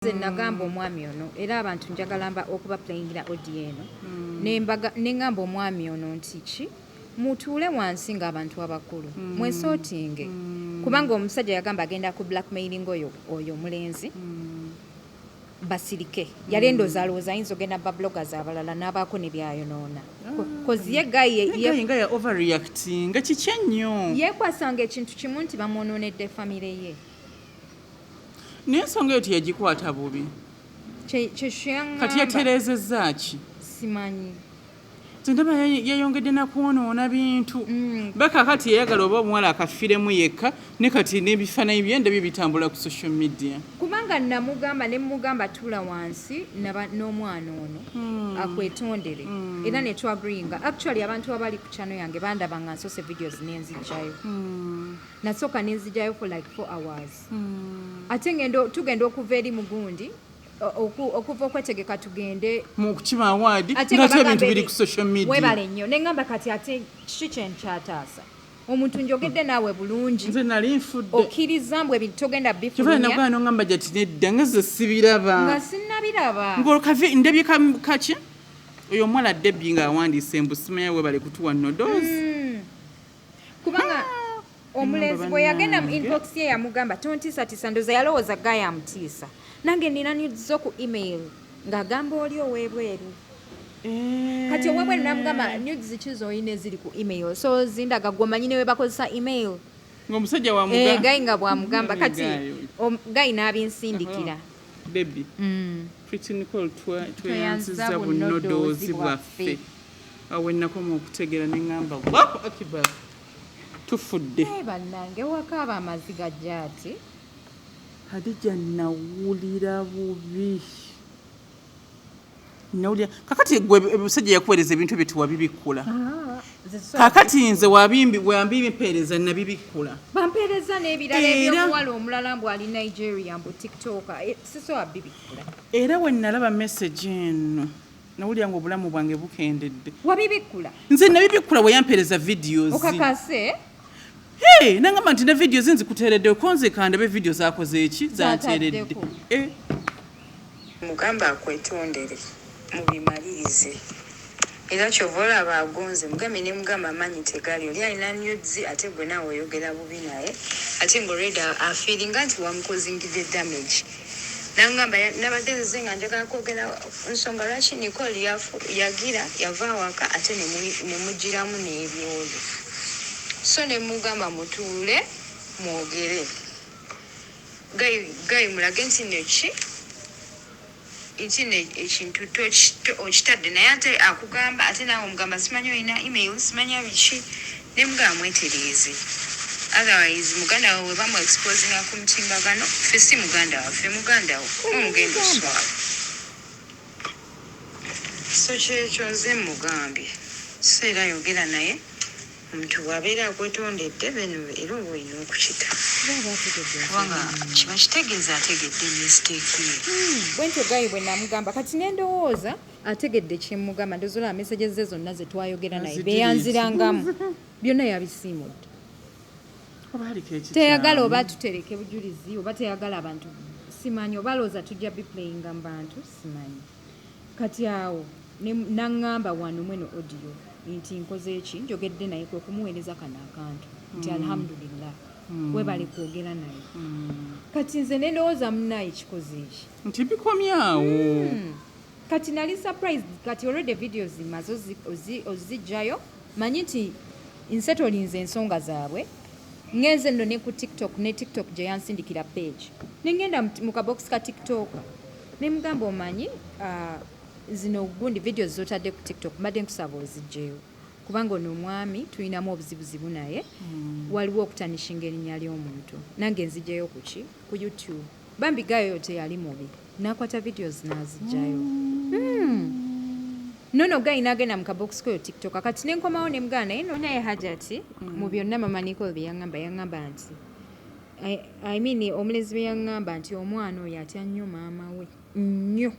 Nze nagamba omwami ono era abantu njagala mba okuba playingira audio eno ne ngamba omwami ono nti ki mutuule wansi ng'abantu abakulu mwesootinge kubanga omusajja yagamba agenda ku blackmailing oyo omulenzi basirike yali endooza alowooza ayinza ogenda babloggers abalala n'abaako ne byayonoona kozi ye nga ya overreacting nga kiki ennyo yeekwasanga ekintu kimu nti bamwonoonedde famire ye naye ensonga eyo teyagikwata bubi kati yatereezezza ki simanyi nze ndaba yayongedde nakwonoona bintu bakakati yayagala oba omuwala akafiremu yekka ne kati n'ebifaananyi bye ndabye bitambula ku social media kubanga namugamba ne mugamba tuula wansi n'omwana ono akwetondere era ne twagringa actually abantu abali ku channel yange bandaba nga nsoose videos n'enzijjayo nasooka n'enzijjayo for like 4 hours ate tugenda okuva eri mugundi okuva okwetegeka tugende mu kukima awaadi ng'ate ebintu biri ku social media webale nnyo ne ngamba kati ate kiki kyenkyataasa omuntu njogedde naawe bulungi nze nali nfudde okkiriza mbwe togenda bifulumya nagwana nogamba jati nedda nga ze sibiraba nga sinnabiraba ndebye kaki oyo omuwala Debbie ng'awandiisa embusimanya webale kutuwa noodles kubanga omulenzi bwe yagenda mu inbox ye yamugamba tontiisatiisa ndoza yalowooza ga yamutiisa nange nina nizo ku email ng'agamba oli ow'ebweru kati ow'ebweru namugamba news ki z'olina eziri ku email so zindaga gwomanyi ne we bakozesa email ng'omusajja gayi nga bwamugamba kati gayi n'abinsindikira Debbie Pretty Nicole tweyanziza bunnodoozi bwaffe awe nakoma okutegeera ne ŋŋamba Allahu Akbar tufudde bannange wakaaba amaziga gyati Hadija nawulira bubi kakati gwe omusajja yakuweereza ebintu bye tewabibikkula kakati nze wambimpeereza nabibikkula bampeereza n'ebirala ebyomuwala omulala mbw ali Nigeria mbu tiktoka sisobola bibikkula era we nalaba message eno nawulira nga obulamu bwange bukendedde wabibikkula nze nabibikkula we yampeereza videos okakase nangamba nti ne videos nzikuteeredde konze kandabe video zakoze eki zanteeredde mugamba akwetondere mubimalirize era kyova olaba agonze mugambe ne mugamba amanyi tegali oli alina news ate gwe naawe oyogera bubi naye ate ng'olredi afiiringa nti wamukozingidde damage nangamba nabadde nze nga njagala kwogera nsonga lwaki Nicole yagira yava awaka ate ne mugiramu n'ebyoyo so ne mugamba mutuule mwogere gayi mulage nti neki ekintu okitadde naye ate akugamba ate naawe omugamba simanyi olina email simanya biki ne mugamba mwetereeze otherwise muganda wawe bamu exposinga ku mutimbagano ffe si muganda waffe muganda wo omugenda oswala so kyekyo nze mugambye so era yogera naye omuntu bw'abeera akwetondedde beno era oba olina okukita kubanga kiba kitegeeza ategedde mistake bwentyo gayi bwe namugamba kati nendowooza ategedde kyemugamba ndozolaba meseje ze zonna ze twayogera naye beyanzirangamu byonna yabisiimudde teyagala oba tutereke bujulizi oba teyagala abantu simanyi oba alowooza tujja biplayinga mu bantu simanyi kati awo naŋŋamba wano mweno audio nti nkoze eki njogedde naye kwe kumuweereza kano akantu nti alhamdulillah webale kwogera naye kati nze nendowooza munnaye kikoze eki nti bikomyawo kati nali surprise kati already videos zimaze ozijjayo manyi nti nsetolinze ensonga zaabwe ngenze nno ne ku tiktok ne tiktok gye yansindikira page nengenda mu kabox ka tiktok ne mugamba omanyi zino gundi videos zotadde ku tiktok mbadde nkusaba ozijjeyo kubanga ono omwami tulinamu obuzibuzibu naye waliwo okutanishinga erinnya ly'omuntu nange nzijjayo kuki ku youtube bambi gayo teyali mubi nakwata videos nazijjayo nono gayi nagenda mu kabox koyo tiktok kati nenkomawo ne mugana naye naye hajati mu byonna mama Nicole bye yaŋŋamba nti I mean omulenzi bye yaŋŋamba nti omwana oyo atya nnyo maama we nnyo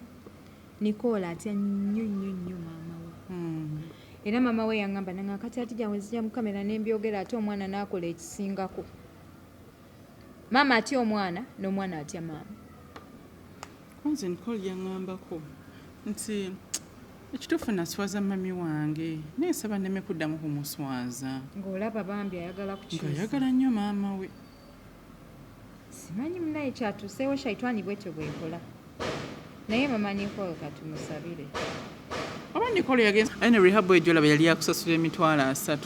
Nicole atya nnyo maama we era maama we yaŋŋamba nanga kati atijja wenzija mu kamera nembyogera ate omwana n'akola ekisingako maama atya omwana n'omwana atya maama nze Nicole yaŋŋambako nti ekituufu naswaza mami wange naye saba nneme kuddamu kumuswaza ng'olaba bambi ayagala kukyusa ng'ayagala nnyo maama we simanyi munaye kyatuuseewo shaitani bwetyo bwekola naye mama Nicole katumusabire oba Nicole yagenze aye ne rehab ejolaba yali yakusasula emitwalo 3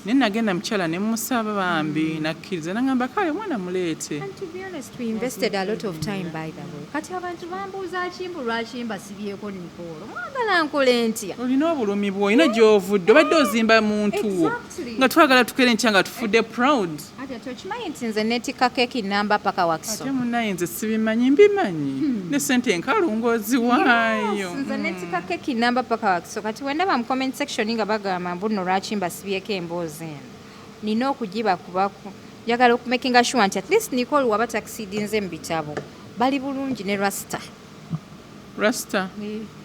naye nagenda mukyala ne musaba bambi nakkiriza nagamba kale omwana muleete. And to be honest, we invested a lot of time by the way. Kati abantu bambuuza kimbu lwaki mbasibyeko Nicole. Mwagala nkole ntya? Olina obulumi bw'olina gy'ovudde obadde ozimba muntu wo nga twagala tukere nkya nga tufudde proud. Ate tokimanyi nti nze neetika keeki namba paka wakiso. Ate munnaye nze sibimanyi mbimanyi ne ssente enkalungozi waayo. Nze neetika keeki namba paka wakiso. Kati wendaba mu comment section nga bagamba mbuno lwaki mbasibyeko emboozi eno. Nina okugiba kubako. Njagala okumakinga sure nti at least Nicole waba takisidinze mu bitabo bali bulungi ne Rasta. Rasta?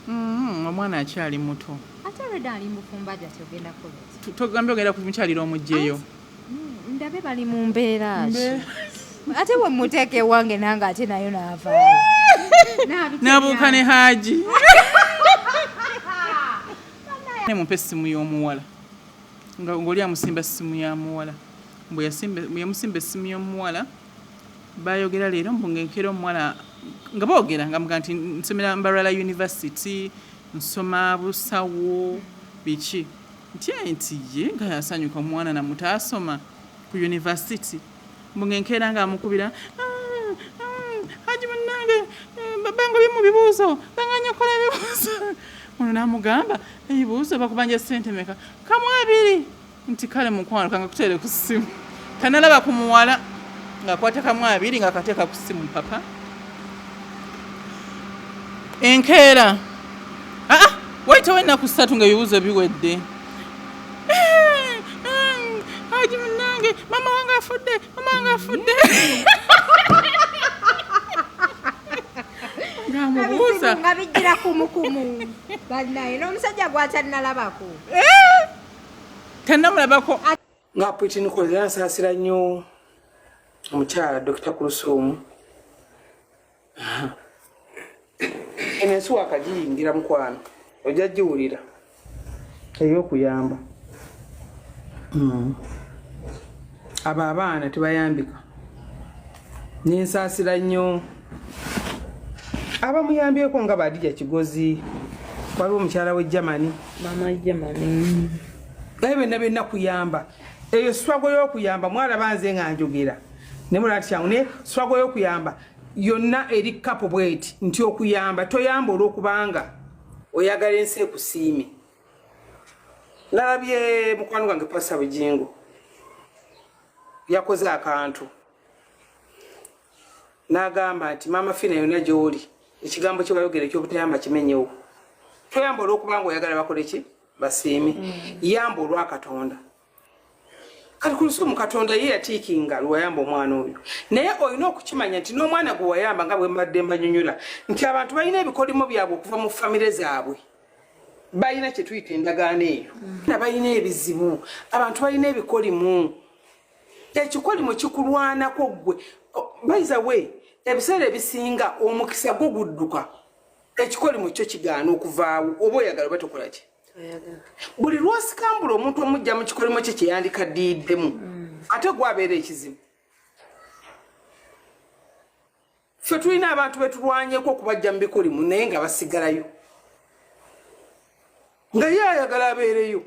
Omwana akyali muto. Ate olwedda ali mufumba gyati ogenda kukola. Togambye ogenda kumukyalira omugyeyo. Ndabe bali mu mbeera ki. Ate bwe muteeka ewange nange ate nayo naavaayo. Nabuuka ne Haji. Ne mumpe essimu y'omuwala. Ng'oli amusimba essimu ya muwala. Bwe yamusimba essimu y'omuwala bayogera leero mbu ng'enkera omuwala nga boogera nga muga nti nsomera Mbarara University nsoma busawo biki nti ye nga yasanyuka omwana namuto asoma ku university mbu ng'enkeera nga amukubira Haji munnange babanga bye mu bibuuzo banganya kola ebibuuzo ono n'amugamba ebibuuzo bakubanja ssente meka kamu 2 nti kale mukwano kanga kutere ku ssimu kanalaba ku muwala ng'akwata kamu 2 ng'akateeka ku ssimu papa enkeera wayitawo ennaku 3 ng'ebibuuzo biwedde Haji munnange mama wange afudde ng'amubuuza nga bijjira kumukumu bannaye n'omusajja gwatanalabako tannamulabako nga Pwiti Nicole yansaasira nnyo omukyala Dr. Kulthum eno ensuwa akagiyingira mukwano ojja giwulira ey'okuyamba abo abaana tebayambika nensaasira nnyo abamuyambyeko nga Badija Kigozi waliwo omukyala w'e Germany Mama Germany naye benna kuyamba eyo swago y'okuyamba mwalaba nze nga njogera ne mulati kyangu ne swago y'okuyamba yonna eri kapo bweti nti okuyamba toyamba olw'okubanga oyagala ensi ekusiime. Nalabye mukwano gwange Pasa Bujingo yakoze akantu n'agamba nti Maama Fina yonna gy'oli ekigambo kye bayogera eky'obutayamba kimenyewo toyamba olw'okubanga oyagala bakole ki basiime yamba olwa Katonda. Kati Kulthum Katonda ye yatiikinga lwayamba omwana oyo naye olina okukimanya nti n'omwana gwe wayamba nga bwe mbadde mbanyonyola nti abantu balina ebikolimo byabwe okuva mu famire zaabwe balina kye tuyita endagaano eyo balina ebizibu abantu balina ebikolimo ekikolimo kikulwanako gwe bayiza we ebiseera ebisinga omukisa gwo gudduka ekikolimo kyo kigaana okuvaawo oba oyagala oba tokola ki buli lwosikambula omuntu omujja mu kikolimo kye kyeyandikaddiyiddemu ate gwabeera ekizibu. Ffe tulina abantu betulwanyeko okubajja mu bikolimu naye nga basigalayo nga ye ayagala abeereyo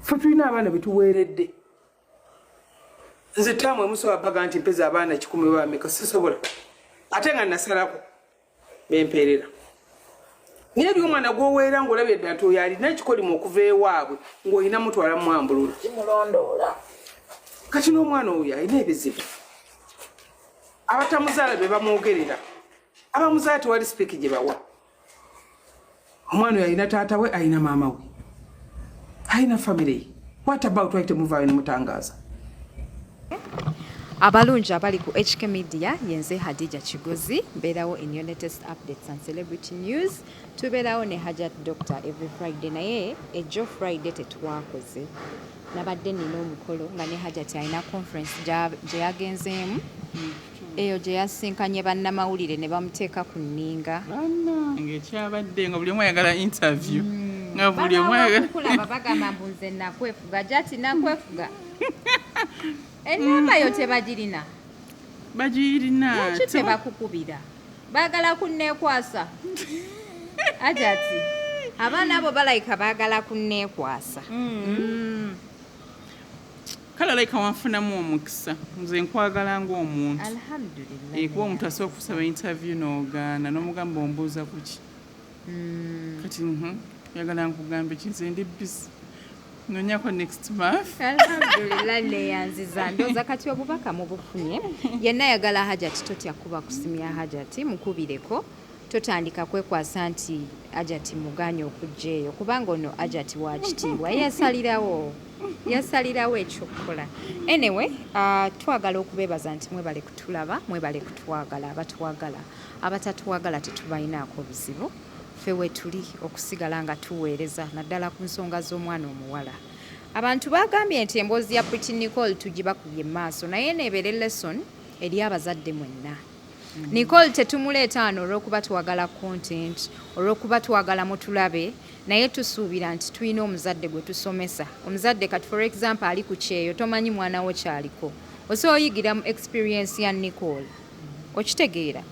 ffe tulina abaana betuweeredde. Nze taamu emusoba baga nti mpeza abaana 10 bameka sisobola ate nga nasalako bempeerera naye eri omwana gwoweera ng'olabye ddala nti oyo alina ekikolimo okuva ewaabwe ng'olina mutwala mwambulula kimulondoola. Kati n'omwana oyo alina ebizibu abatamuzaala be bamwogerera abamuzaala tewali sipiiki gye bawa. Omwana oyo alina taata we alina maama we alina famire ye what about wayite muvaayo ne mutangaaza. abalungi abali ku HK Media yenze Hadija Kigozi mbeerawo in your latest updates and celebrity news tubeerawo ne Hajat Doctor every Friday naye ejo Friday tetwakoze nabadde nina omukolo nga ne Hajat alina conference gye yagenzeemu eyo gye yasinkanye bannamawulire ne bamuteeka ku nninga ng'ekyabadde nga buli omu ayagala interview nga buli omu ayagala kulaba bagamba mbu nze nakwefuga Jati nakwefuga ennamba yo tebagirina bagirina tebakukubira baagala kunneekwasa Ajati abaana abo balayika baagala kunneekwasa kale alayika wanfunamu omukisa nze nkwagala ng'omuntu alhamdulillah kuba omuntu asobola okusaba interview n'ogaana n'omugamba ombuuza ku ki kati yagala nkugambe kinze ndi busy nonyako next month alhamdulillah neyanziza ndooza kati obubaka mubufunye yenna yagala Hajati totya kuba kusimya Hajati mukubireko totandika kwekwasa nti Hajati muganya okujja eyo kubanga ono Hajati wakitiibwa yasalirawo ekyokukola anyway twagala okubeebaza nti mwebale kutulaba mwebale kutwagala abatwagala abatatwagala tetubalinaako buzibu ffe wetuli okusigala nga tuweereza naddala ku nsonga z'omwana omuwala abantu bagambye nti emboozi ya Pretty Nicole tugibakubye maaso naye neebeere lesson eri abazadde mwenna Nicole tetumuleeta wano olw'okuba twagala content olw'okuba twagala mutulabe naye tusuubira nti tulina omuzadde gwe tusomesa omuzadde kati for example ali ku kyeyo tomanyi mwana wo kyaliko osobola oyigira mu experience ya Nicole okitegeera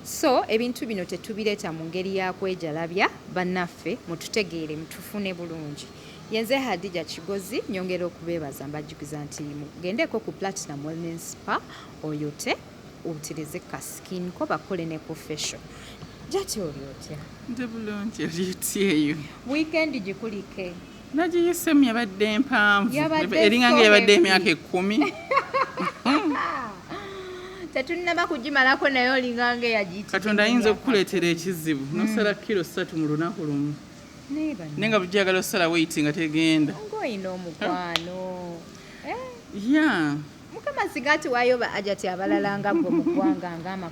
so ebintu bino tetubireeta mu ngeri ya kwejalabya bannaffe mututegeere mutufune bulungi yenze Hadija Kigozi nyongera okubeebaza mbajukiza nti mugendeko ku Platinum Wellness Spa oyote ubutirize ka skin ko bakole ne profession Jati olyotya nze bulungi eryotyeyo weekend gikulike nagiyisemu yabadde mpanvu eringa yabadde emyaka 10 tetunaba kugimalako naye olinganga eyagiyita Katonda ayinza okukuleetera ekizibu nosala kilo 3 mu lunaku lumu nenga bujjagala osala weight nga tegenda ngoyina omukwano Mukama sigati wayoba Hajati abalala nga gwe mu ggwanga nga 20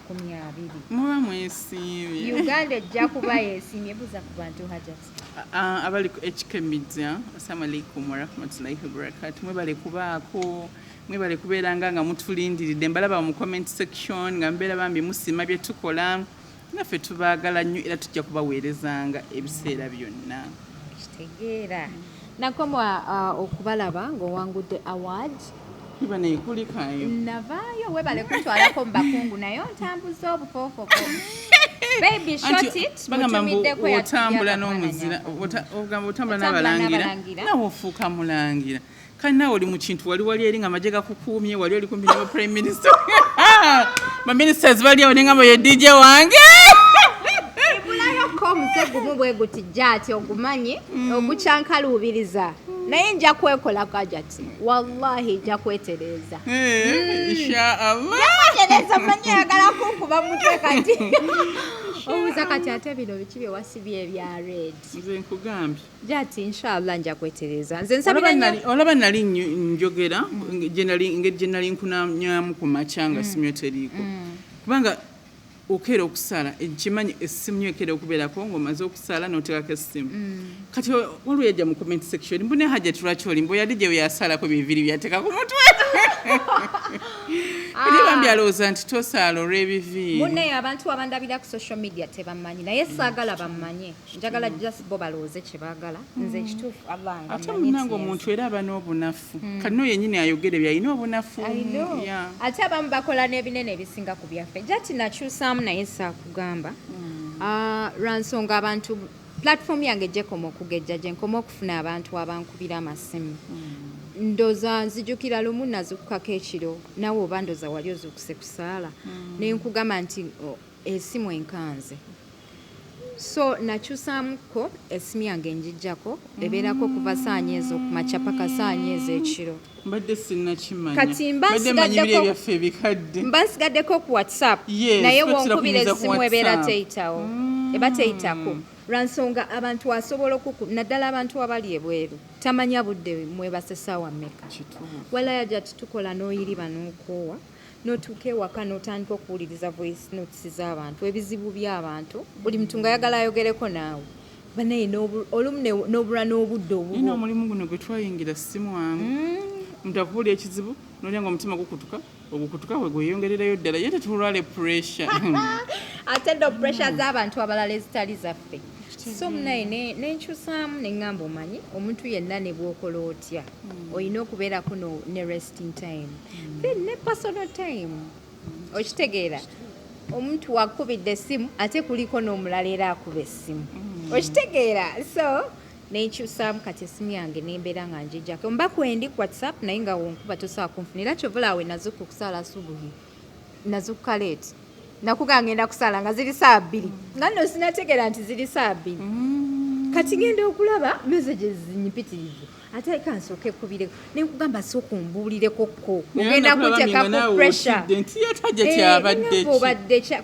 muba mwesiimye Uganda ejja kuba yeesiimye buza ku bantu Hajati abali ku HK Media assalamu alaikum warahmatullahi wabarakatuh mwebale kubaako mwebale kubeeranga nga mutulindiridde mbalaba mu comment section nga mbeera bambi musima bye tukola naffe tubaagala nnyo era tujja kubaweerezanga ebiseera byonna kitegeera nakomwa okubalaba ng'owangudde award iba neekulikayo navaayo webale kutwalako mu bakungu naye ontambuza obufoofoko baby shot it mutumiddeko otambula n'omuzira otambula n'abalangira nawe ofuuka mulangira kale nawe oli mu kintu wali eri nga amagye gakukuumye wali oli kumpi ne prime minister baministers bali awo nengamba ye DJ wange ko omuze gumu bwe guti Jati ogumanye ogukyankaluubiriza naye nja kwekola Hajati wallahi nja kwetereza inshaallah tereza manye yagala kunkuba mutwe kati obuuza kati ate bino biki bye wasibye ebya red nze nkugambye Jati inshaallah nja kwetereza nze nsabira olaba nali njogera ngeri nali nkunamyamu ku macanga simyo teriiko kubanga okera okusala ekimanyi essimu ekera okubeerako ng'omaze okusala n'oteekako essimu kati waliwo yajja mu comment section mbune Hajati lwaki oli mbu yali gye yasalako bibiri byateeka ku mutwe eri bambi alowooza nti tosaala olw'ebiviiri munneyo abantu abandabira ku social media tebamanyi naye saagala bammanye njagala just bo balowooze kye baagala nze ekituufu abanga ate munange omuntu era aba n'obunafu kati no yennyini ayogere byalina obunafu ate abamu bakola n'ebinene ebisinga ku byaffe Jati nakyusaamu naye saakugamba lwansonga abantu platform yange gyekoma okugejja gye nkoma okufuna abantu abankubira amasimu ndoza nzijukira lumu nazikukako ekiro nawe oba ndoza wali ozukuse kusaala naye nkugamba nti esimu enkanze so nakyusaamuko esimu yange njijjako ebeerako kuva saanyeezo kumakya paka saanyeezo ekiro mbadde sinnakimanya kati mba nsigaddeko ku WhatsApp naye wonkubira esimu ebeera teyitawo eba teyitako lwansonga abantu asobola naddala abantu abali ebweru tamanya budde mwebase ssaawa mmeka walaya Jati tukola n'oyiriba n'okoowa n'otuuka ewaka n'otandika okuwuliriza voice notes z'abantu ebizibu by'abantu buli muntu nga ayagala ayogereko naawe banaye olumu n'obula n'obudde nina omulimu guno gwe twayingira simu wangu omuntu akubuulya ekizibu nolya nga omutima gukutuka ogukutuka we gweyongererayo ddala ye tetulwale pressure ate ndo pressure z'abantu abalala ezitali zaffe so munaye nenkyusaamu neŋŋamba omanyi omuntu yenna ne bw'okola otya olina okubeerako ne resting time then ne personal time okitegeera omuntu wakubidde essimu ate kuliko n'omulala era akuba essimu okitegeera so nenkyusaamu kati essimu yange nembeera nga njijjako mba kwendi ku whatsapp naye nga wonkuba tosobola kunfunira kyovulaawe nazuka okusaala subuhi nazuka leeti nakuga ngenda kusaala nga ziri saa 2 nga nno sinategeera nti ziri saa 2 kati ngenda okulaba messages zinyipitirivu ate kansooke kubireko nekugamba sooka ombuulirekokko ogenda kuteekako pressure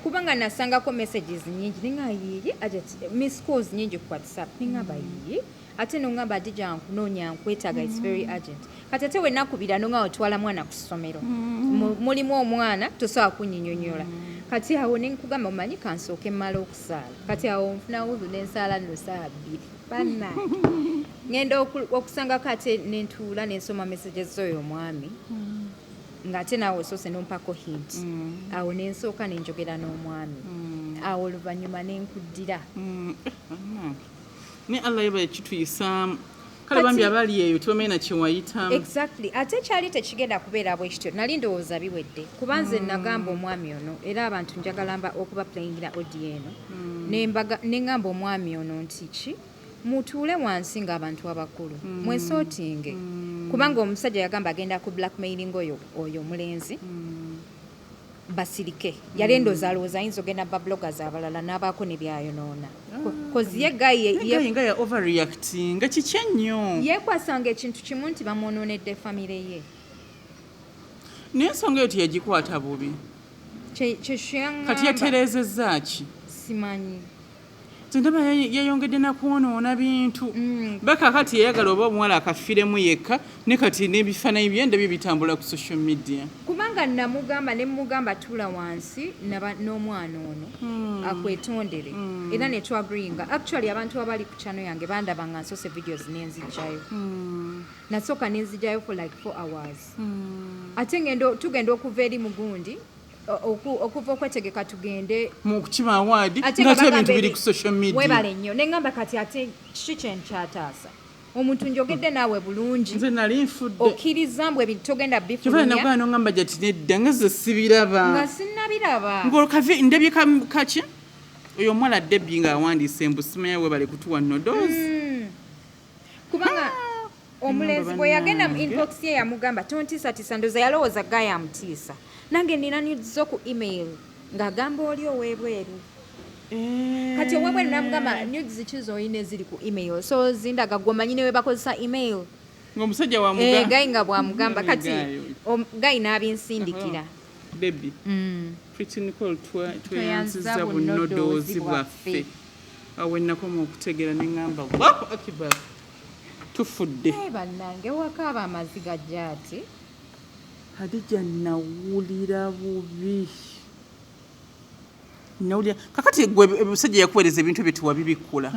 kubanga nasangako messages nyingi nengayiye miss calls nyingi ku whatsapp nengamba yiye ate nongamba adija nkunoonya nkwetaaga its very urgent kati ate wenakubira nonga otwala mwana ku ssomero mulimu omwana tosobola kunyinyonyola kati awo nenkugamba omanyi kansooke mmala okusaala kati awo nfuna wuzu nensaala nno saa 2 banna ngenda okusangako ate nentuula nensoma messages z'oyo omwami ng'ate naawe osoose nompako hint awo nensooka nenjogera n'omwami awo oluvannyuma nenkuddira ne allah yeba ekituyisaamu kale bambi abali eyo tibamanya kyewayitamu exactly ate kyali tekigenda kubeera bwekityo nali ndowooza biwedde kuba nze nagamba omwami ono era abantu njagala okuba playingira audio eno neŋŋamba omwami ono nti ki mutuule wansi ng'abantu abakulu mwesootinge kubanga omusajja yagamba agenda ku blackmailing oyo omulenzi basirike yali endooza alowooza ayinza ogenda babloggers abalala n'abaako ne byayonoona kozi ye gayi nga ya overreacting kiki ennyo yeekwasanga ekintu kimu nti bamwonoonedde famire ye naye ensonga eyo teyagikwata bubi kati yatereezezza ki simanyi ndaba yayongedde nakwonoona bintu bakakati yayagala oba omuwala akafiremu yekka ne kati n'ebifaananyi bye ndabyo bitambula ku social media kubanga nemugamba tuula wansi n'omwana ono akwetondere era netwagringa actually abantu abali ku channel yange bandaba nga nsoose videos nenzijjayo nasooka nenzijjayo for like 4 hours ate tugenda okuva eri mugundi okuva okwetegeka tugende mu kukima awaadi ng'ate ebintu biri ku social media webale nnyo neŋŋamba kati ate kiki kyenkyataasa omuntu njogedde naawe bulungi nze nali nfudde okkiriza mbwe ebintu togenda bifulumya nagamba noŋŋamba jati nedda nga ze sibiraba nga sinnabiraba ng'olkavi ndebye kaki oyo omuwala Debbie ng'awandiise embusimanya webale kutuwa nodos kubanga omulenzi bwe yagenda mu inbox ye yamugamba tontiisatiisa ndooza yalowooza ga yamutiisa nange nina nizo ku email ng'agamba oli ow'ebweru kati ow'ebweru namugamba nudes ki z'olina eziri ku email so zindaga gwomanyi ne we bakozesa email ng'omusajja wamugamba gayi nga bwamugamba kati gayi n'abinsindikira Debbie Pretty Nicole tweyanziza bunnodoozi bwaffe awo ennakoma okutegeera neŋŋamba Allahu Akbar tufudde bannange wakaaba amaziga gyati Hadija nawulira bubi nawulira kakati gwe ebisajja yakuweereza ebintu bye tiwabibikkula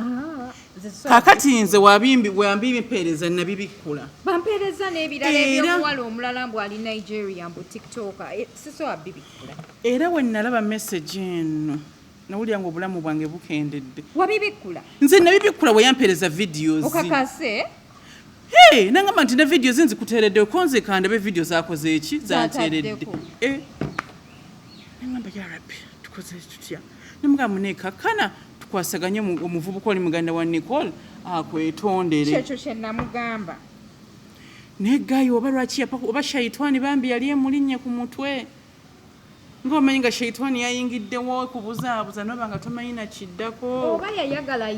kakati nze wambimpeereza nabibikkula bampeereza n'ebirala ebyomuwala omulala mbw ali Nigeria mbu tiktoka sisobola bibikkula era we nalaba message eno nawulira nga obulamu bwange bukendedde wabibikkula nze nabibikkula we yampeereza videos okakase nangamba nti ne videos nzikuteeredde konze kandabe video zakoze eki zanteeredde nangamba ya Rabbi tukoze tutya nemugamba nekakana tukwasaganye omuvubuka oli muganda wa Nicole akwetondere kyekyo kye namugamba negayo oba lwaki oba shaitani bambi yali emulinnye ku mutwe ng'omanyi nga shaitani yayingiddewo kubuzaabuza noba nga tomanyi nakiddako oba yayagala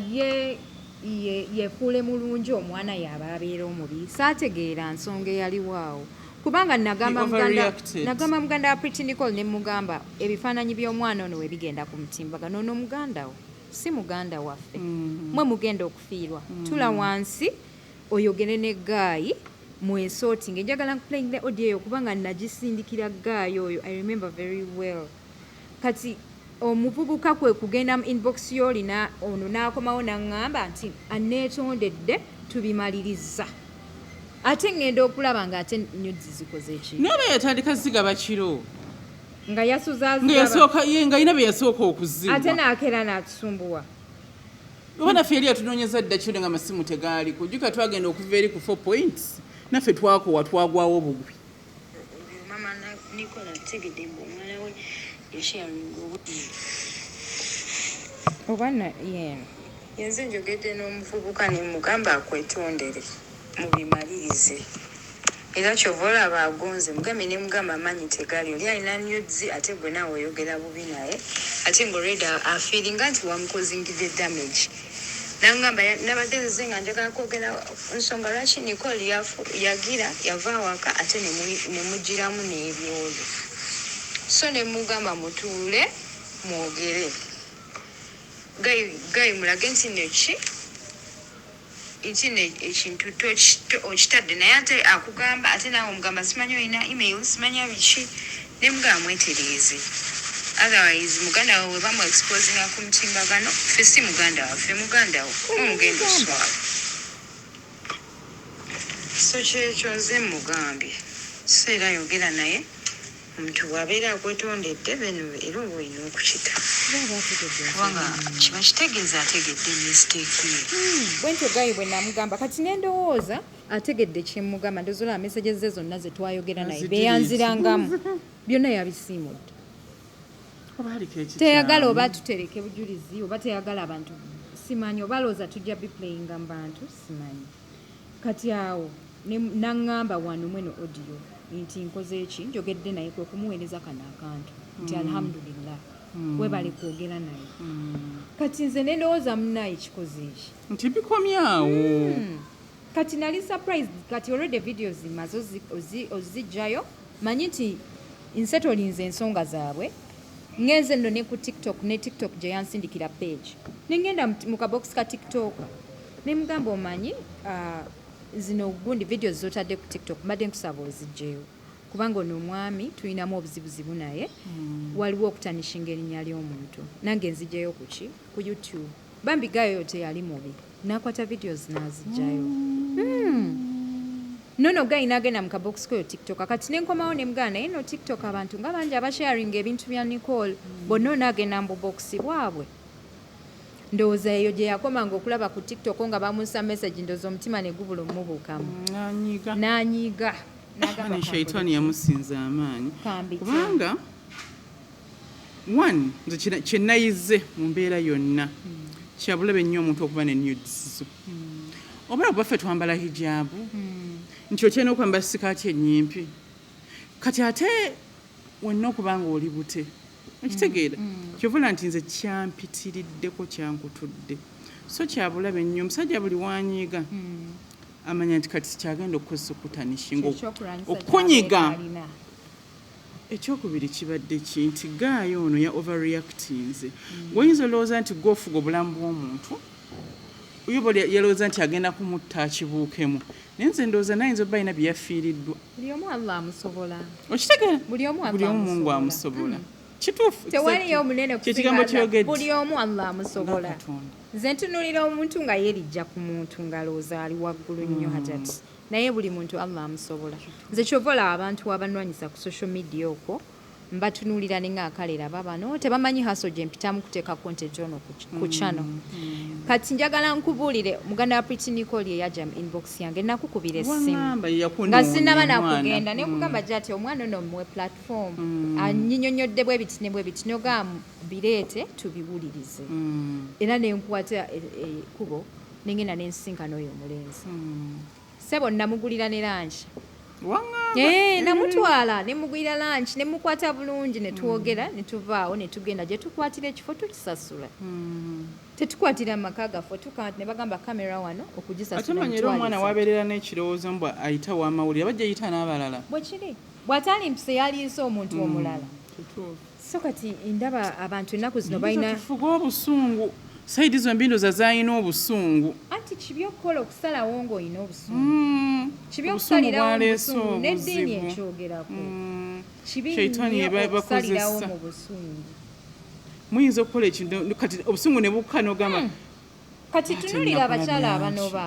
yefuule mulungi omwana yaba abeera omubi saategeera nsonga eyaliwaawo kubanga nagamba muganda wa Pretty Nicole ne mugamba ebifaananyi by'omwana ono we bigenda ku mutimbagano ono muganda wo si muganda waffe mwe mugenda okufiirwa tula wansi oyogere ne gaayi mwesorting njagala playing the audio eyo kubanga nagisindikira gaayo oyo I remember very well kati omuvubuka kwe kugenda mu inbox y'olina ono n'akomawo n'aŋŋamba nti aneetondedde tubimaliriza ate ngenda okulaba nga ate nyuzi zikoze eki naye yatandika zigaba kiro nga yasuzaaza nga yina bye yasooka okuziba ate n'akeera n'atusumbuwa oba naffe yali yatunoonyeza dda kiro nga masimu tegaali kujjuka twagenda okuva eri ku 4 points naffe twakowa twagwawo bugwi Maama Nicole ategedde mbu omwana we yasharinga obudde oba yenze njogedde n'omuvubuka ne mugamba akwetondere mubimalirize era kyova olaba agonze mugambe ne mugamba amanyi tegali oli alina nyuzi ate gwe naawe oyogera bubi naye ate ng'olweda afiiringa nti wamukozingidde damage nangamba nabadde nze nga njagala kwogera nsonga lwaki Nicole yagira yava awaka ate ne mugiramu n'ebyoyo so ne mugamba mutuule mwogere gayi mulage nti neki ekintu okitadde naye ate akugamba ate naawe omugamba simanyi olina email simanya biki ne mugamba mwetereeze otherwise muganda wawe bamu exposinga ku mutimbagano ffe si muganda waffe muganda wo omugenda oswala so kyekyo nze mugambye so era yogera naye omuntu bw'abeera akwetondedde beno era oba olina okukita kubanga kiba kitegeeza ategedde mistake bwentyo gayi bwe namugamba kati nendowooza ategedde kyemugamba ndozola meseje ze zonna ze twayogera naye beyanzirangamu byonna yabisiimudde teyagala oba tutereke bujulizi oba teyagala abantu simanyi oba looza tujja biplayinga mu bantu simanyi kati awo naŋŋamba wano mweno audio nti nkoze eki njogedde naye kwe kumuweereza kano akantu nti alhamdulillah webale kwogera naye kati nze nendowooza munnaye kikoze eki nti bikomyawo kati nali surprise kati already videos zimaze ozijjayo manyi nti nsetolinze ensonga zaabwe ngenze nno ne ku tiktok gye yansindikira page nengenda mu kabox ka tiktok ne mugamba omanyi zino gundi videos zotadde ku tiktok mbadde nkusaba ozijjeyo kubanga ono omwami tulinamu obuzibuzibu naye waliwo okutanishinga erinnya ly'omuntu nange nzijjayo kuki ku youtube bambi gayo teyali mubi nakwata videos nazijjayo nono gayi nagenda mu kabox koyo tiktok kati nenkomawo ne mugana naye no tiktok abantu nga bangi abasharinga ebintu bya Nicole bonna nagenda mu box bwabwe ndowooza eyo gye yakomanga okulaba ku tiktok nga bamusa message ndowooza omutima ne gubula omubuukamu n'anyiiga ne shaitani yamusinza amaanyi kubanga one nze kyenayize mu mbeera yonna kyabulabe nnyo omuntu okuba ne nudes obala baffe twambala hijabu nti okyena okwambala sikaati ennyimpi kati ate wenna okubanga oli bute ekitegeera kyovula nti nze kyampitiriddeko kyankutudde so kyabulabe nnyo omusajja buli wanyiiga amanya nti kati kyagenda okukozesa okutanishinga okunyiga ekyokubiri kibadde ki nti gaayo ono ya overreactinze wayinza olowooza nti goofuga obulamu bw'omuntu oyoba yalowooza nti agenda kumutta akibuukemu naye nze ndowooza nayinza obba alina bye yafiiriddwa buli omu Allah amusobola okitegeera buli omu Mungu amusobola kituufu tewaliyo omunene kyekigambo kyogedde buli omu Allah amusobola nze ntunuulira omuntu nga yeerijja ku muntu ng'alowooza ali waggulu nnyo hatati naye buli muntu Allah amusobola nze kyova olaba abantu abanwanyisa ku social media okwo mbatunuulira ne ng'akalera babano tebamanyi haso gye mpitamu kuteeka content ono ku channel kati njagala nkubuulire muganda wa Pretty Nicole ye yajja mu inbox yange nakukubira essimu nga sinaba nakugenda ne nkugamba gyati omwana ono muwe platform anyinyonyodde bwe biti ne bwe biti noga bireete tubiwulirize era ne nkwata kubo nengenda nensinkana oyo omulenzi sebo namugulira ne lanchi namutwala nemugwira lanchi nemukwata bulungi netwogera netuvaawo netugenda gye tukwatira ekifo tukisasula tetukwatira maka gaffe ne bagamba kamera wano okugisasulatemanyera omwana wabeerera n'ekirowoozo mbw ayita w'amawulire bajja yita n'abalala bwekiri bw'ataali mpisa yaliisa omuntu omulala so kati ndaba abantu ennaku zino balina tufuga obusungu saidi zombi ndoza zaalina obusungu anti kibi okukola okusalawo ng'olina obusungu kibi okusalirawo obusungu n'eddiini ekyogerako kibi nnyo okusalirawo mu busungu muyinza okukola ekintu kati obusungu ne bukka n'ogamba kati tunulira abakyala abanoba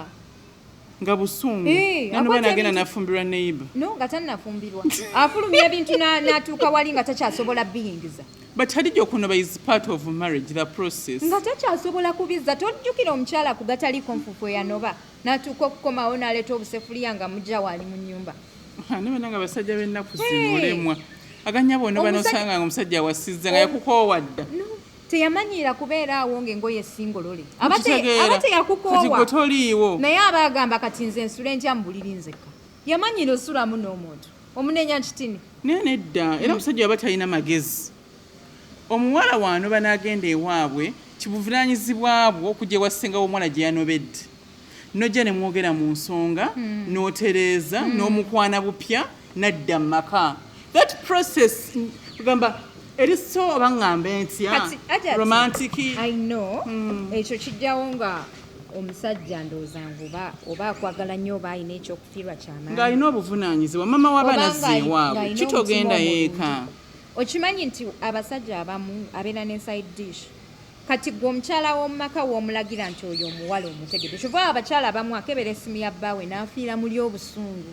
nga busungu nanobana agenda nafumbirwa neiba no nga tannafumbirwa afulumya ebintu n'atuuka wali nga takyasobola biyingiza but hadijja okunoba is part of marriage the process nga takyasobola kubizza tojjukira omukyala ku gataliko nfufu eyanoba n'atuuka okukomawo n'aleeta obusefuliya nga mujja waali mu nnyumba nibana nga basajja b'ennaku zino olemwa aganya bonoba nosanga nga omusajja awasizza nga yakukoowadda teyamanyira kubeera awo ng'engoye singolole aba teyakukoowa toliiwo naye aba agamba kati nze nsula entya mu buliri nzekka yamanyira osulamu n'omuntu omunenya kitini naye nedda era omusajja aba talina magezi omuwala wanoba n'agenda ewaabwe kibuvunaanyizibwa bwo okujja ewa ssenga w'omuwala gye yanobedde nojja ne mwogera mu nsonga n'otereeza n'omukwana bupya nadda mu maka that process kugamba eriso oba ŋŋambe ntya romantic I know ekyo kijjawo nga omusajja ndowooza nvuba oba akwagala nnyo oba alina ekyokufiirwa kyamaanyi ng'alina obuvunaanyizibwa mama w'abaana azza ewaabwe kitogenda yeeka okimanyi nti abasajja abamu abeera n'inside dish kati gwe omukyala w'omumaka w'omulagira nti oyo omuwala omutegedde kyova abakyala abamu akebera essimu ya bbaawe n'afiira muli obusungu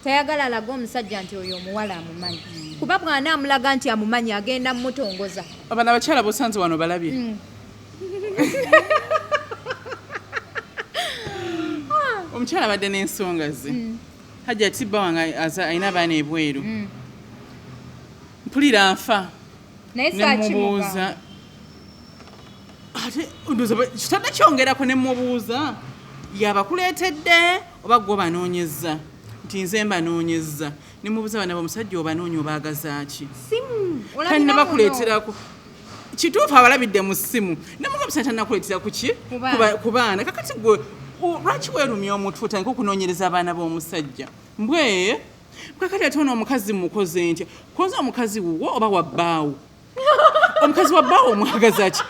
tayagala alaga omusajja nti oyo omuwala amumanyi kuba bwana amulaga nti amumanyi agenda mmutongoza abana abakyala bosanze wano balabye omukyala abadde n'ensonga ze hajja tibba wange alina abaana ebweru mpulira nfa nemubuuza ate ndoza kitadde kyongerako nemubuuza yabakuleetedde oba gwe obanoonyezza nti nze mbanoonyezza nemubuuza bana omusajja obanoonya obaagaza ki kani nebakuleeterako kituufu abalabidde mu ssimu nemuga omusajja tannakuleetera kuki ku baana kakati gwe lwaki weerumya omutwe otandika okunoonyereza abaana b'omusajja mbwe kakati ate ono omukazi mukoze ntya koza omukazi wuwo oba wabbaawo omukazi wabbaawo omwagaza ki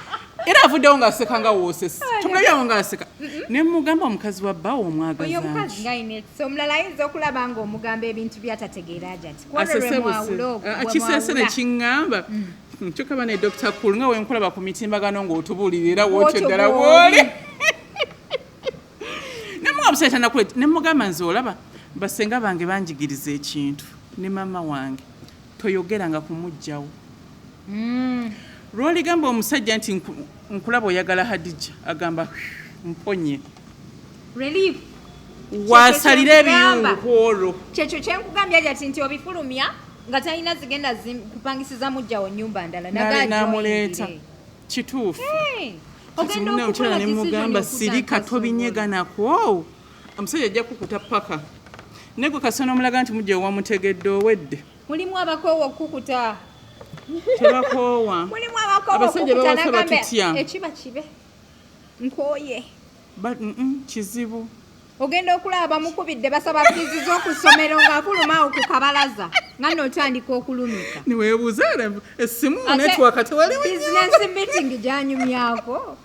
era avuddewo ng'aseka woosesi tomulabyawo ng'aseka ne mugamba omukazi wabbaawo omwagaza oyo omukazi ng'ayinetisa omulala ayinza okulaba ng'omugamba ebintu byatategeera ati kiseese ne kiŋŋamba kyokka bane Dr. Cool nga wenkulaba ku mitimbagano ng'otubuulira era wootyo ddala bw'oli nemugamusajja tanakuleeta nemugamba nze olaba basenga bange banjigiriza ekintu ne mama wange toyogeranga kumugjawo lwoligamba omusajja nti nkulaba oyagala Hadija agamba mponye relief wasalira ebiyungu olwo kyekyo kyenkugambya jati nti obifulumya nga talina zigenda kupangisiza mujjawo nnyumba ndala namuleeta kituufu kati muna omukyala ne mugamba sirika tobinyeganako omusajja ajja kukuta paka naye gwe kasona omulaga nti mujja wamutegedde owedde mulimu abakoowa okukuta tebakoowa mulimu abakoowa abasajja okukuta babasaba tutya ekiba kibe nkooye kizibu ogenda okulaba bamukubidde basaba fiizi z'okusomero ng'afuluma ku kabalaza nga n'otandika okulumika niweebuuza essimu netiwaka tewaliwo bizinensi mitingi gy'anyumyako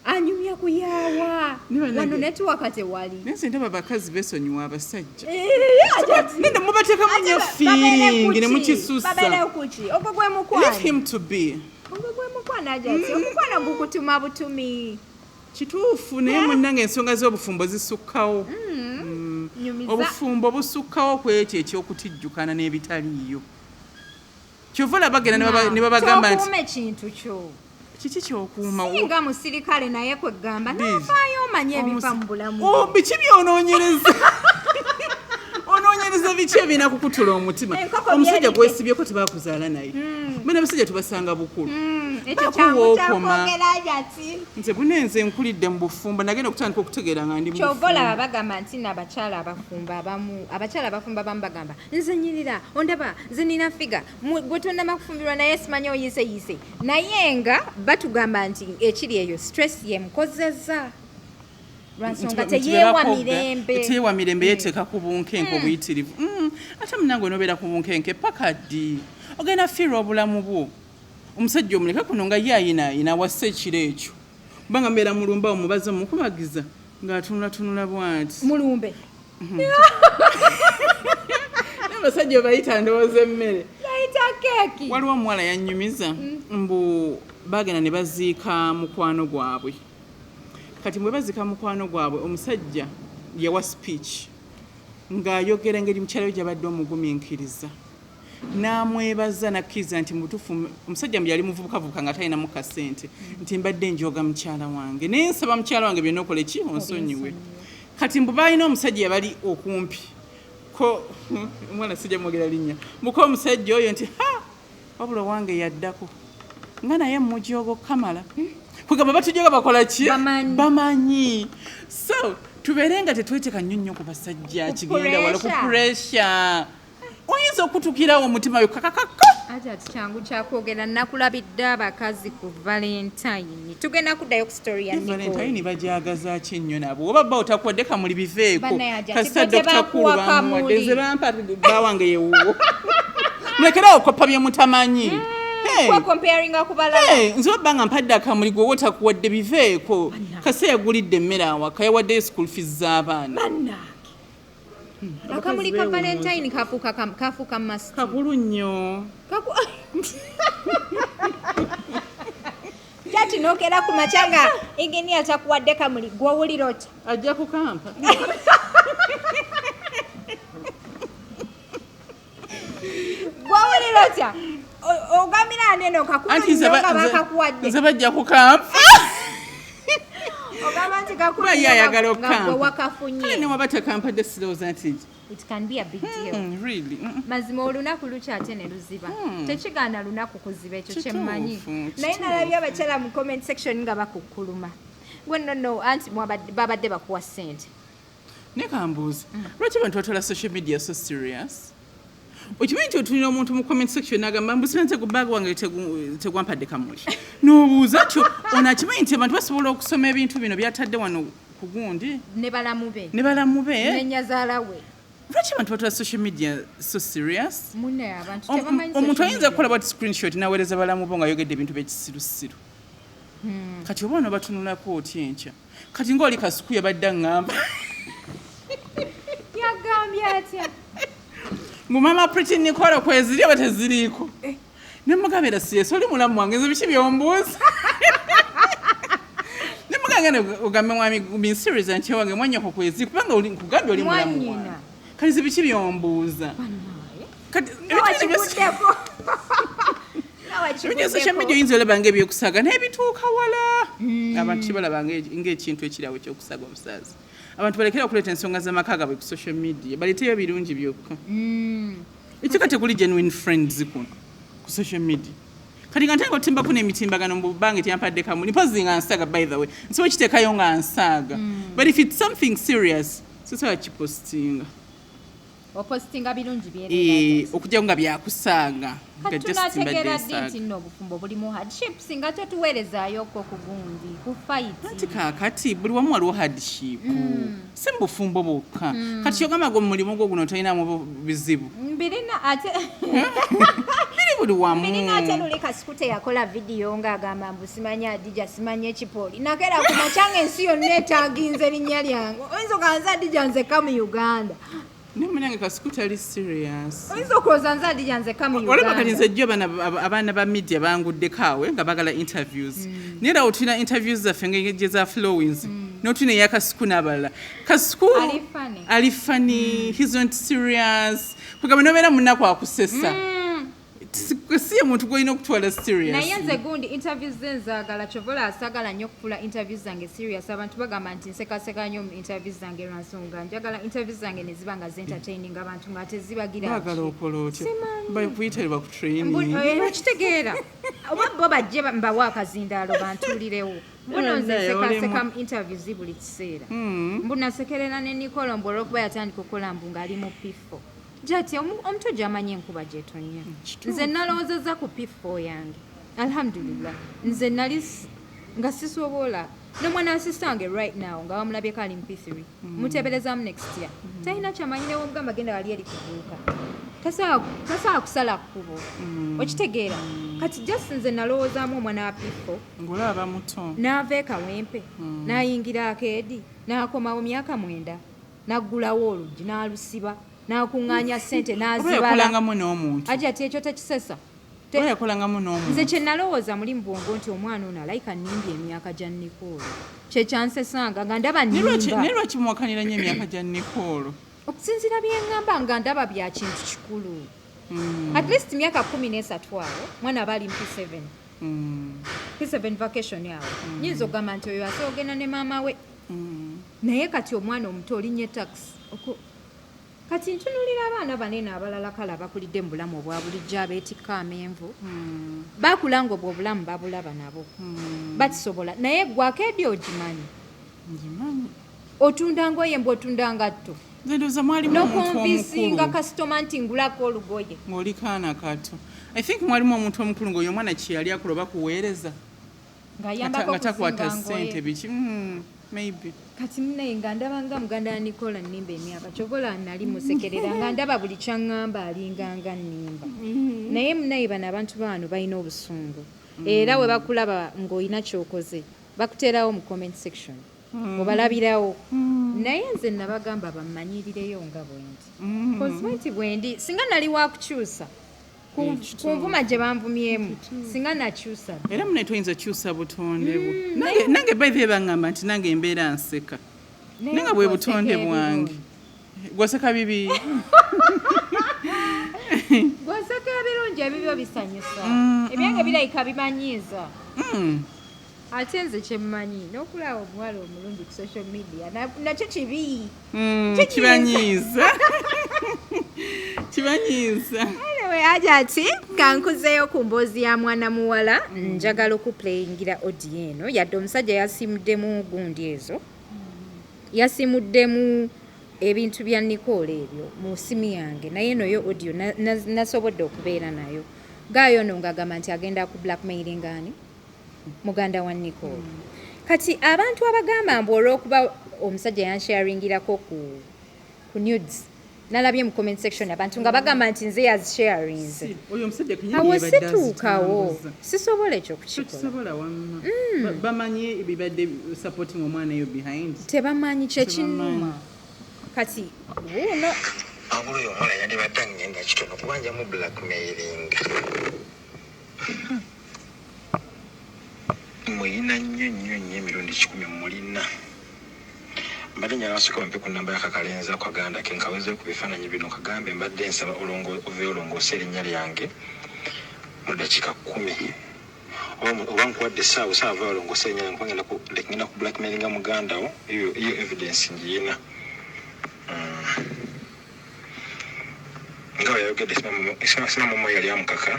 anyumya kuyaawa wano netiwaka tewali naye nze ndaba abakazi besonyiwa abasajja nende mubateekamu nnyo fiiringi ne mukisusa ogwo gwe mukwana leave him to be ogwo gwe mukwana jati omukwana gukutuma butumi kituufu naye munnange ensonga z'obufumbo zisukkawo obufumbo busukkawo ku ekyo ekyokutijjukana n'ebitaliiyo kyova olabagenda ne babagamba nti kyokuuma ekintu kyo kiki kyokuuma singa musirikale naye kwegamba nafaayo omanye ebiva mu bulamu biki byonoonyereza onoonyereza biki ebirina kukutula omutima omusajja gwesibyeko tebakuzaala naye bena abasajja tubasanga bukulu ekyo kyamukyakogera jati nze bunenze nkulidde mu bufumbo nagenda okutandika okutegeera nga ndi kyova olaba bagamba nti nabakyala abafumba abamu bagamba nze nyirira ondaba nze nina figa gwe tonnama kufumbirwa naye simanyi oyiseyise naye nga batugamba nti ekiri eyo stress yemukozeza lwansonga teyeewa mirembe yeteeka ku bunkenke obuyitirivu ate munange onobeera ku bunkenke paka ddi ogenda fiirwa obulamu bwo omusajja omuleka kuno nga ye ayina wassa ekiro ekyo banga mbeera mulumba omubazi omukubagiza ng'atunulatunula bw'ati mulumbe n'abasajja bayita ndowooza emmere bayita keeki waliwo omuwala yannyumiza mbu bagenda ne baziika mukwano gwabwe kati bwe baziika mukwano gwabwe omusajja yawa speech ng'ayogera engeri mukyala we gy'abadde omugumiikiriza n'amwebaza nakkiriza nti mutuufu omusajja yali muvubukavubuka nga talinamu kasente nti mbadde njoga mukyala wange naye nsaba mukyala wange byonna okole ki onsonyiwe kati mbu balina omusajja yabali okumpi ko omwana sijja mwogera linnya muko omusajja oyo nti wabula wange yaddako nga naye mujogo kamala kugamba batujoga bakola ki bamanyi so tubeere nga tetweteka nnyo nnyo ku basajja kigenda wala ku pressure oyinza okutukirawo omutima yo kakakaka ate ati kyangu kyakwogera nakulabidde abakazi ku valentine tugenda kuddayo ku story ya Valentine bajagaza ki nnyo nabo oba bba otakuwadde kamuli biveeko kasita Dr. Kulthum bampa bawange yewuwo mulekerawo koppa bye mutamanyi nze obba nga mpadde akamuli gwe otakuwadde biveeko kase yagulidde emmere awaka yawaddeyo school fees z'abaana akamuli ka valentine kafuuka masi kakulu nnyo jati nokera ku macanga ingeni atakuwadde kamuli gwowulira oti ajja kukampa gwowulira otya ogamira neno kakulu nnyo nga bakakuwadde nze bajja kukampa ogamba nti kakulu ayagala okukampa wakafunye kale newa takampadde sirowooza nti it can be a big deal really mazima olunaku lukya ate ne luziba tekigaana lunaku kuziba ekyo kyemmanyi naye nalabye abakyala mu comment section nga bakukkuluma gwe nno anti babadde bakuwa ssente nekambuuza lwaki abantu batwala social media so serious okimanyi nti otulira omuntu mu comment section agamba mbusirante ku bag wange tegwampadde kamuli n'obuuza tyo ono akimanyi nti abantu basobola okusoma ebintu bino byatadde wano ku gundi ne balamu be nenyazaala we lwaki abantu batwala social media so serious munne abantu tebamanyi omuntu ayinza kukola bwati screenshot n'aweereza balamu bo ng'ayogedde ebintu by'ekisirusiru kati oba ono batunulako otya enkya kati ng'oli kasuku yabadde aŋŋamba yagambye atya ngu Maama Pretty Nicole kweziri oba teziriiko ne mugambira siyesi oli mulamu wange nze biki byombuuza ne mugambye ogambe mwami bin series nti wange mwanyoko kweziri kubanga nkugambye oli mulamu wange kati nze biki byombuuza ebintu social media oyinza olaba ng'ebyokusaga naye bituuka wala abantu kibalaba ng'ekintu ekirawo ekyokusaga omusaazi abantu balekera okuleeta ensonga z'amaka gaabwe ku social media baleeteyo birungi byokka ekika tekuli genuine friends kuno ku social media kati nga ntange otimbako n'emitimbagano mu bbanga tyampadde kamuli mpozi nga nsaaga by the way nsobola okiteekayo nga nsaaga but if it's something serious sosobola kipostinga opostinga birungi byerera okujja nga byakusaaga kati tunategeera ddi nti nno obufumbo bulimu hardship singa totuweerezaayooko ku gundi ku fight anti kaakati buli wamu waliwo hardship si mu bufumbo bwokka kati kyogamba gwe mu mulimu gwo guno tolinamu bizibu mbirina ate biri buli wamu mbirina ate luli kasiku teyakola vidiyo ng'agamba mbu simanya adija simanya ekipooli nakera ku makyanga ensi yonna etaaginze erinnya lyange oyinza okanza adija nzeka mu uganda nemunange kasiku tali serious oyinza okulooza nze adija nzeka mu olaba kati nze jjo abaana ba media banguddeko awe nga bagala interviews naye era otulina interviews zaffe ngegye za flowings n'otulina eya kasiku n'abalala kasiku ali funny he's not serious kugamba nobeera munnaku akusesa siye muntu gwolina okutwala serious naye nze gundi interviews ze nzaagala kyovola asagala nnyo okufula interviews zange serious abantu bagamba nti nsekaseka nnyo mu interviews zange lwansonga njagala interviews zange ne ziba nga zentertaining abantu nga tezibagira baagala okola otya bakuyitale bakutraining okitegeera oba bo bajje mbawa akazindaalo bantuulirewo mbuno nze nsekaseka mu interviews buli kiseera mbunasekerera ne Nicole mbu olwokuba yatandika okukola mbu ng'ali mu P4 jati omuntu gy'amanyi enkuba gyetonya nze nalowoozezza ku P4 yange alhamdulillah nze nali nga sisobola nomwana asistange right now nga wamulabyeko ali mu P3 muteeberezaamu next year talina kyamanyirewo omugamba genda wali eri kubuuka tasobola kusala kkubo okitegeera kati just nze nalowoozaamu omwana wa pifo ng'olaba muto n'ava ekawempe n'ayingira akeedi n'akomawo myaka 9 n'aggulawo oluggi n'alusiba n'akuŋŋaanya ssente n'azibalangamu n'omuntu aja ati ekyo tekisesa yakolangamu n'omuntu nze kye nalowooza muli mu bwongo nti omwana ono alayika nnimbye emyaka gya Nicole kye kyansesanga nga ndaba nnimba naye lwaki muwakanira nnyo emyaka gya Nicole okusinziira bye ŋŋamba nga ndaba bya kintu kikulu at least myaka 13 awo mwana aba ali P7 P7 vacation awo nyinza okugamba nti oyo ate ogenda ne maama we naye kati omwana omuto olinnye taxi kati ntunulira abaana banene abalala kale abakulidde mu bulamu obwa bulijjo abeetikka amenvu bakula nga obwo obulamu babulaba nabo bakisobola naye gwakeedi ogimanyi otunda ngoye mbw otunda ngatto nokonvisinga kasitoma nti ngulako olugoye ng'oli kaana kato I think mwalimu omuntu omukulu ng'oyo omwana kye yali akola oba kuweereza nga takwata ssente biki maybe kati munaye nga ndaba nga muganda wa Nicole nnimba emyaka kyobola nali musekerera nga ndaba buli kyaŋŋamba alinganga nnimba naye munaye bano abantu bano balina obusungu era we bakulaba ng'olina kyokoze bakuteerawo mu comment section obalabirawo naye nze nabagamba bammanyirireyo nga bwendi kozimenti bwendi singa nali wakukyusa kunvuma gye banvumyemu singa nakyusa era mune toyinza kyusa butonde bwo nange baithe baŋŋamba nti nange embeera nseka naye nga bwe butonde bwange gwoseka bibi gwoseka ebirungi ebibyo bisanyusa ebyange birayika bimanyiiza ate nze kyemmanyi n'okulaba omuwala omulungi ku social media nakyo kibi kibanyiiza kibanyiiza anyway aja ati kankuzeeyo ku mboozi ya mwana muwala njagala okuplayingira audio eno yadde omusajja yasimuddemu gundi ezo yasimuddemu ebintu bya Nicole ebyo mu simu yange naye noyo audio nasobodde okubeera nayo gaayo no ngagamba nti agenda ku blackmailing ani muganda wa Nicole kati abantu abagamba mbu olw'okuba omusajja yansharingirako ku nudes nalabye mu comment section abantu nga bagamba nti nze yazisharinze awo situukawo sisobola ekyo kukikola bamanyi ebibadde supporting omwana eyo behind tebamanyi kyekinnuma kati wuuno abula oyo omwana yandibadde ngenda kitono kubanja mu blackmailing muyina nnyo emirundi 10 mulina mbadde njala basooka bampe ku namba yakakalenza kwaganda ke nkaweze ku bifaananyi bino kagambe mbadde nsaba olongoose erinnya lyange mu dakiika 10 oba nkuwadde essaawa ava olongoose erinnya lyange ngenda ku blackmailinga mugandawo eyo evidence ngiyina nga Ayogedde simamumo yali amukaka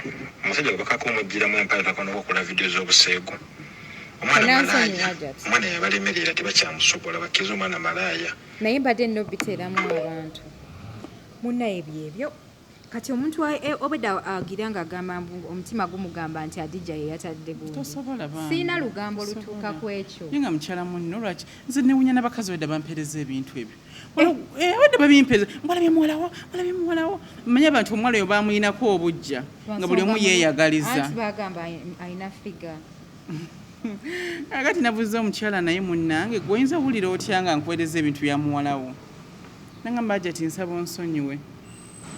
omusajja gwebakako omugiramu empale takonoka okukola vidiyo z'obuseegu omwana yabalemerera tebakyamusobola bakkiriza omwana malaaya naye mbadde nno biteeramu abantu munnaye byebyo kati omuntu obedda agira nga agamba omutima gumugamba nti adija ye yatadde gundi siina lugambo lutuuka ku ekyo ye nga mukyala munno lwaki nze newunya n'abakazi wedda bampeereza ebintu ebyo wedda babimpeereza mwalabye muwalawo manye abantu omuwala oyo bamuyinako obujja nga buli omu yeeyagaliza anti bagamba ayina figa agati nabuze omukyala naye munnange gwoyinza owulira otya nga nkuweereza ebintu bya muwalawo nangamba aja ti nsaba onsonyiwe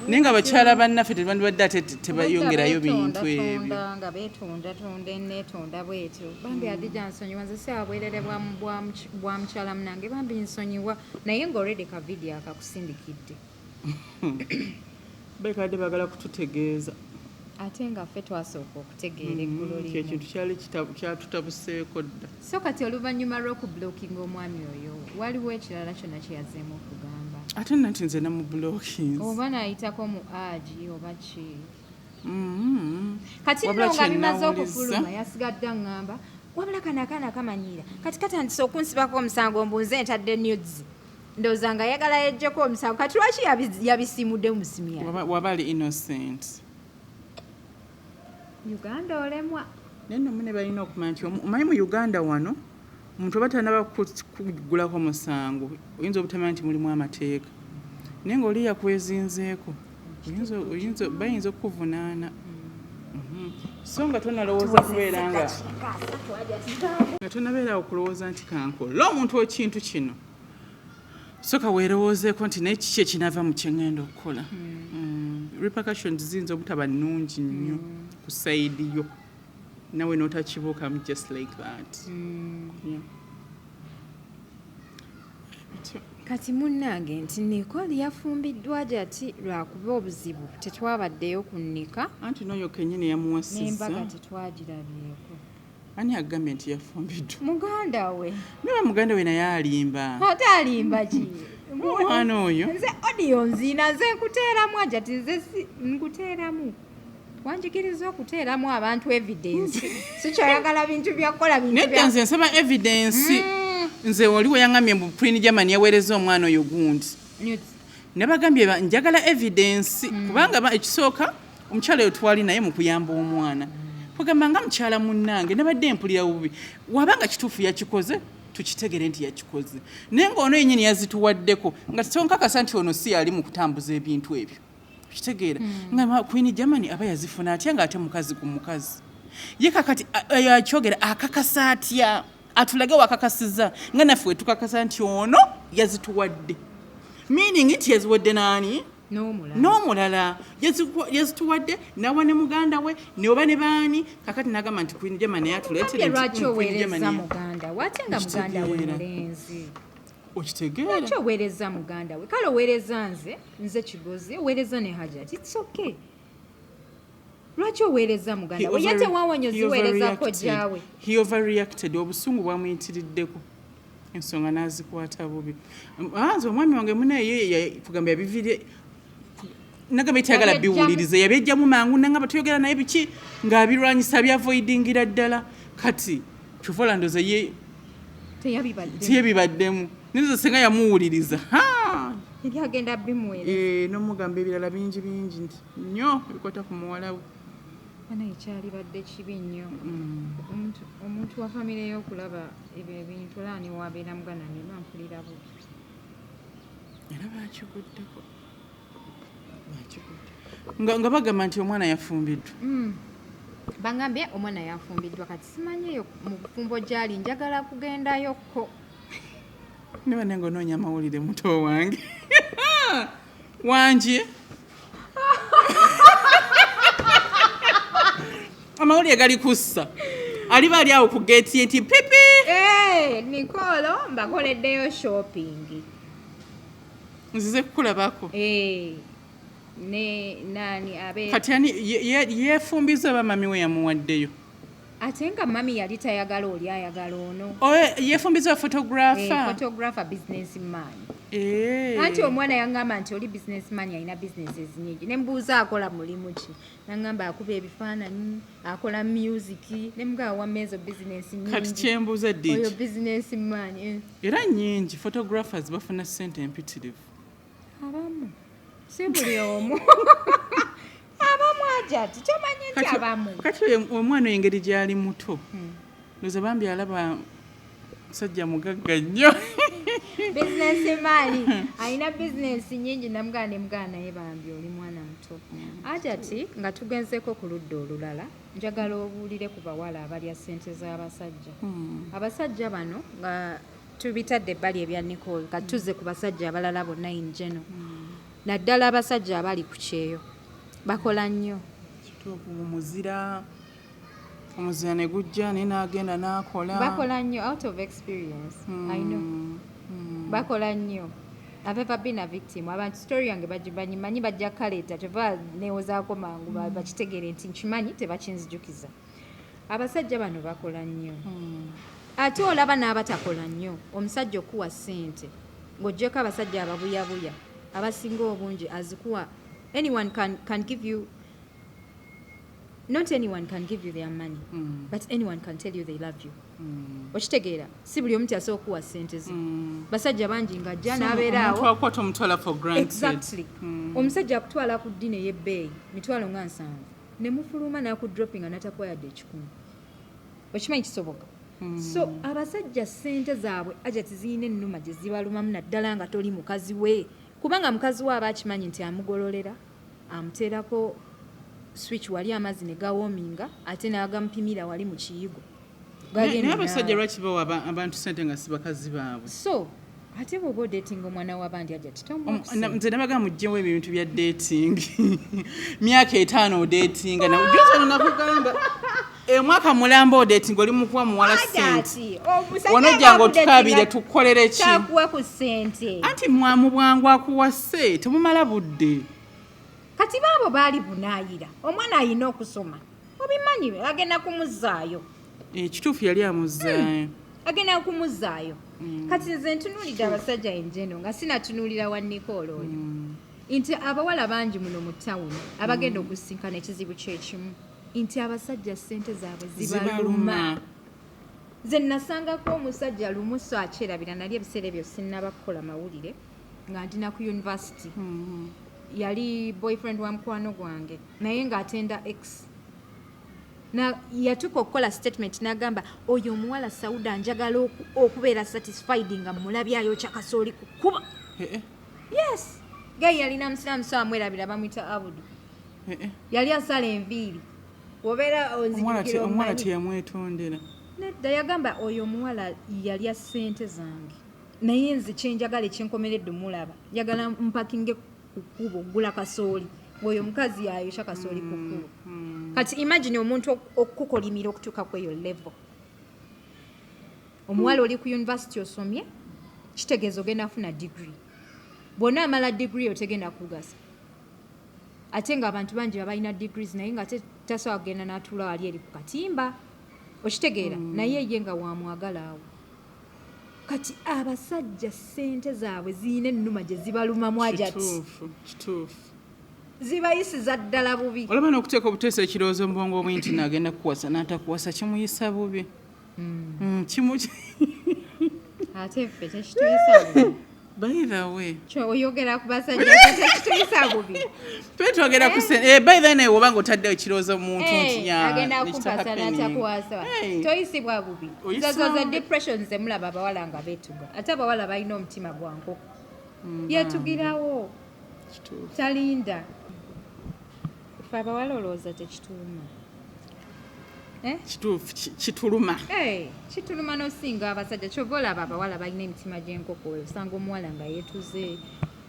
naye nga bakyala bannaffe tebandibadde ate tebayongerayo bintu ebyo nga beetondatunda eneetonda bwetyo bambi adija nsonyiwa nze saba bwerere bwa mukyala munange bambi nsonyiwa naye ng'olredi ka vidiyo akakusindikidde bekadde bagala kututegeeza ate nga ffe twasooka okutegeera eggulo limu ekintu kyali kyatutabuseeko dda so kati oluvannyuma lw'okubulookinga omwami oyo waliwo ekirala kyonna kye yazzeemu okugamba ate nati nze namubulookins oba naayitako mu agi oba ki kati nno nga bimaze okufuluma yasigadde aŋŋamba wabula kano akaana kamanyiira kati katandise okunsibako omusango mbuuze ntadde nudes ndowooza nga ayagala yejjeko omusango kati lwaki yabisimudde mu simu yawe waba ali innocent Uganda olemwa naye nno mune balina okumanya nti omanyi mu Uganda wano omuntu oba tanaba kugulako musango oyinza obutamanya nti mulimu amateeka naye ng'oli yakwezinzeeko bayinza okuvunaana so nga tonalowooza kubeera nga tonabeerawo kulowooza nti kankola omuntu ekintu kino soka weerowoozeeko nti naye kiki ekinaava mu kyeŋŋenda okukola repercussions ziyinza obutaba nnungi nnyo ku sayidi yo nawe n'otakibuukamu just like that. Kati munnange nti Nicole yafumbiddwa gyati lwakuba obuzibu tetwabaddeyo kunnika anti n'oyo kennyini yamuwasizza n'embaga tetwagirabyeko. Ani agambye nti yafumbiddwa? Muganda we. Naye muganda we naye alimba. Ate alimba ki? Mwana oyo. Nze audio nzina nze nkuteeramu ajati nze nkuteeramu. Wanjigiriza okuteeramu abantu evidence. Sikyoyagala bintu byakola bintu bya. Nedda nze nsaba evidence. Nze waliwo yangamye mu Queen Germany yaweereza omwana oyo gundi. Nabagambye njagala evidence kubanga ekisooka omukyala oyo twali naye mu kuyamba omwana. Kugamba nga mukyala munnange nabadde mpulira bubi. Wabanga kituufu yakikoze tukitegere nti yakikoze. Naye ng'ono yennyini yazituwaddeko nga tonkakasa nti ono si yali mu kutambuza ebintu ebyo. Kitegeera nga Queen Germany aba yazifuna atya ng'ate mukazi ku mukazi. Ye kakati yakyogera akakasa atya atulage wakakasiza nga naffe tukakasa nti ono yazituwadde. Meaning nti yaziwadde nani? N'omulala yazituwadde nawa ne muganda we ne oba ne baani kakati n'agamba nti Queen Germany yatuleetera lwaki oweereza muganda we ate nga muganda we mulenzi okitegeera lwaki oweereza muganda we kale oweereza nze Kigozi oweereza ne Hajati it's okay lwaki oweereza muganda we yate wawanyo ziweereza kojjaawe he overreacted obusungu bwamuyitiriddeko ensonga n'azikwata bubi anze omwami wange munaye kugamba yabivire nagamba tayagala biwulirize yabejjamu mangu nangamba tuyogera naye biki ng'abirwanyisa byavoidingira ddala kati kyuvola ndoza ye teyabibaddemu nizo senga yamuwuliriza ebyagenda bimuweereza n'omugamba ebirala bingi nti nnyo bikwata ku muwala we ana ekyalibadde kibi nnyo omuntu wa famire y'okulaba ebyo ebintu olaani wabeera mugana ne bampulira bubi era bakiguddeko nga bagamba nti omwana yafumbiddwa bangambye omwana yafumbiddwa kati simanyeyo mu bufumbo gyali njagala kugendayokko niba nange onoonya amawulire muto wange wangi amawulire gali kussa aliba ali awo ku geeti nti pipi Nicole mbakoleddeyo shopping nzize kukulabako ne nani abe kati ani yefumbiza bamami we yamuwaddeyo ate nga mami yali tayagala oli ayagala ono yefumbiza photographer businessman anti omwana yangamba nti oli businessman alina businesses nyingi ne mbuuza akola mulimu ki nangamba akuba ebifaananyi akola music ne mugawa mezo business nyingi kati kyembuuza ddiki oyo businessman era nyingi photographers bafuna ssente empitirivu abamu si buli omu abamu ajati tomanyi nti abamu kati omwana engeri gyali muto ndoza bambi alaba musajja mugagga nnyo businessman alina business nyingi namugana ne mugana naye bambi oli mwana muto ajati nga tugenzeko ku ludda olulala njagala obuulire ku bawala abalya ssente z'abasajja abasajja bano nga tubitadde ebbali ebya Nicole kati tuzze ku basajja abalala bonna injeno naddala abasajja abali ku kyeyo bakola nnyo omuzira ne gujja naye n'agenda n'akola bakola nnyo out of experience I know bakola nnyo I've ever been a victim abantu story yange bagimanyi bajja kaleeta teva neewozaako mangu bakitegere nti nkimanyi tebakinzijukiza abasajja bano bakola nnyo ate olaba n'abatakola nnyo omusajja okuwa ssente ng'oggyeko abasajja ababuyabuya abasinga obungi azikuwa anyone can give you not anyone can give you their money but anyone can tell you they love you okitegeera si buli omu asobola okuwa ssente ze basajja bangi nga ajja n'abeeraawo exactly omusajja akutwala ku ddina ey'ebbeeyi mitwalo nga 7 ne mufuluma n'akudropinga n'atakuwa yadde 1,000 okimanyi kisoboka so abasajja ssente zaabwe ajati ziyina ennuma gye zibalumamu naddala nga toli mukazi we kubanga mukazi we aba akimanyi nti amugololera amuteerako switch wali amazzi ne gawoominga ate n'agampimira wali mu kiyigo. Naye abasajja lwaki bawa abantu ssente nga si bakazi baabwe? So ate bw'oba odating omwana w'abandi ajja nze nabaga mugjewo ebintu bya dating myaka 5 odatinga najoza nakugamba mwaka mulamba odating oli mukuwa muwala ssente wanojjanga otukabire tukolere ki kyakuwa ku ssente anti mwamu bwangu akuwa sse temumala budde kati baabo baali bunaayira omwana ayina okusoma obimanyi agenda kumuzaayo ekituufu yali amuzaayo agenda kumuzaayo kati nze ntunuulidde abasajja enjeno nga sinatunuulira wa Nicole oyo nti abawala bangi muno mu tawuni abagenda okusinkana ekizibu kyekimu nti abasajja ssente zaabwe zibaluma. Nze nasangako omusajja lumu so akyerabira nali ebiseera ebyo sinnaba kukola mawulire nga ndina ku university yali boyfriend wa mukwano gwange naye ng'atenda x na yatuka okukola statement n'agamba oyo omuwala Sauda njagala okubeera satisfied nga mulabyayo kyakasooli kukuba. Yes gayi yalina musiramu so amwerabira bamwita Abudu yali asala enviiri wobeera onzikira omwana teyamwetondera nedda yagamba oyo omuwala yalya ssente zange naye nze kyenjagala ekyenkomeredde mulaba yagala mpakinge ku kkubo gula kasooli oyo mukazi yayokya kasooli ku kkubo. Kati imagine omuntu okukolimira okutuuka kweyo level. Omuwala oli ku university osomye kitegeeza ogenda afuna degree bwonna amala degree otegenda kugasa ate nga abantu bangi babalina degrees naye nga tasobola kugenda n'atuula wali eri ku katimba okitegeera naye ye nga wamwagala awo. Kati abasajja ssente zaabwe ziyina ennuma gye zibalumamu ajati zibayisiza ddala bubi. Olaba n'okuteeka obuteesa ekirowoozo mu bwongo obwe nti n'agenda kukuwasa n'atakuwasa kimuyisa bubi. Ate ffe tekituyisa bubi. By the way oyogera ku basajja tekituyisa bubi. Twetwogera ku by the way naye obanga otaddewo ekirowoozo mu muntu nti agenda kukwasa n'atakuwasa toyisibwa bubi. Zazoza depression ze mulaba abawala nga beetuga ate abawala balina omutima gwa nkoko yeetugirawo talinda fe abawala olowooza tekituluma kituufu kituluma kituluma n'osinga abasajja kyova olaba abawala balina emitima gy'enkoko osanga omuwala nga yeetuze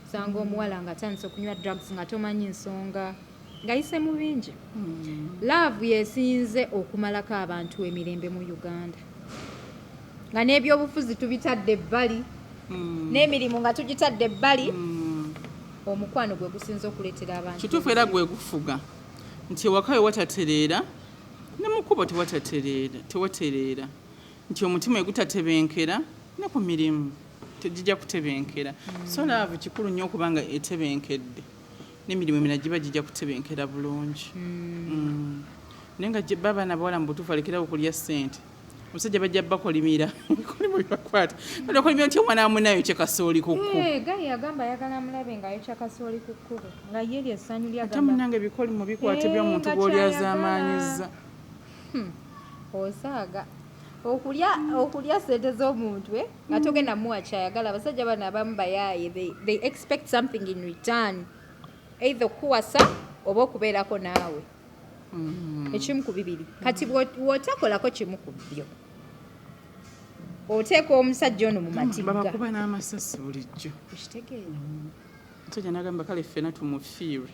osanga omuwala nga atandise okunywa drugs nga tomanyi nsonga ngayise mu bingi. Laavu yeesinze okumalako abantu emirembe mu Uganda nga n'ebyobufuzi tubitadde ebbali n'emirimu nga tugitadde ebbali omukwano gwe gusinza okuleetera abantu. Kituufu era gwe gufuga nti ewaka we watatereera ne mu kkubo tewatereera nti omutima egutatebenkera ne ku mirimu tegijja kutebenkera. So laavu kikulu nnyo okuba nga etebenkedde n'emirimu emirala giba gijja kutebenkera bulungi. Naye nga baba nabawala mu butuufu alekerawo okulya ssente omusajja bajja bakolimira kolimo bibakwata bakolimira nti omwana amunayo kyekasooli ku kkubo. Gayi agamba ayagala amulabe ng'ayokya kasooli ku kkubo nga ye eryo essanyu lyagamba. Ate munnange ebikolimo bikwata by'omuntu gw'oli azaamaanyizza. Osaaga okulya ssente z'omuntu nga togenda muwa kyayagala. Abasajja bano abamu bayaaye they expect something in return either okuwasa oba okubeerako naawe ekimu ku bibiri. Kati bw'otakolako kimu ku byo oteeka omusajja ono mu matigga babakuba n'amasasi bulijjo okitegeera. omusajja n'agamba kale ffena tumufiire.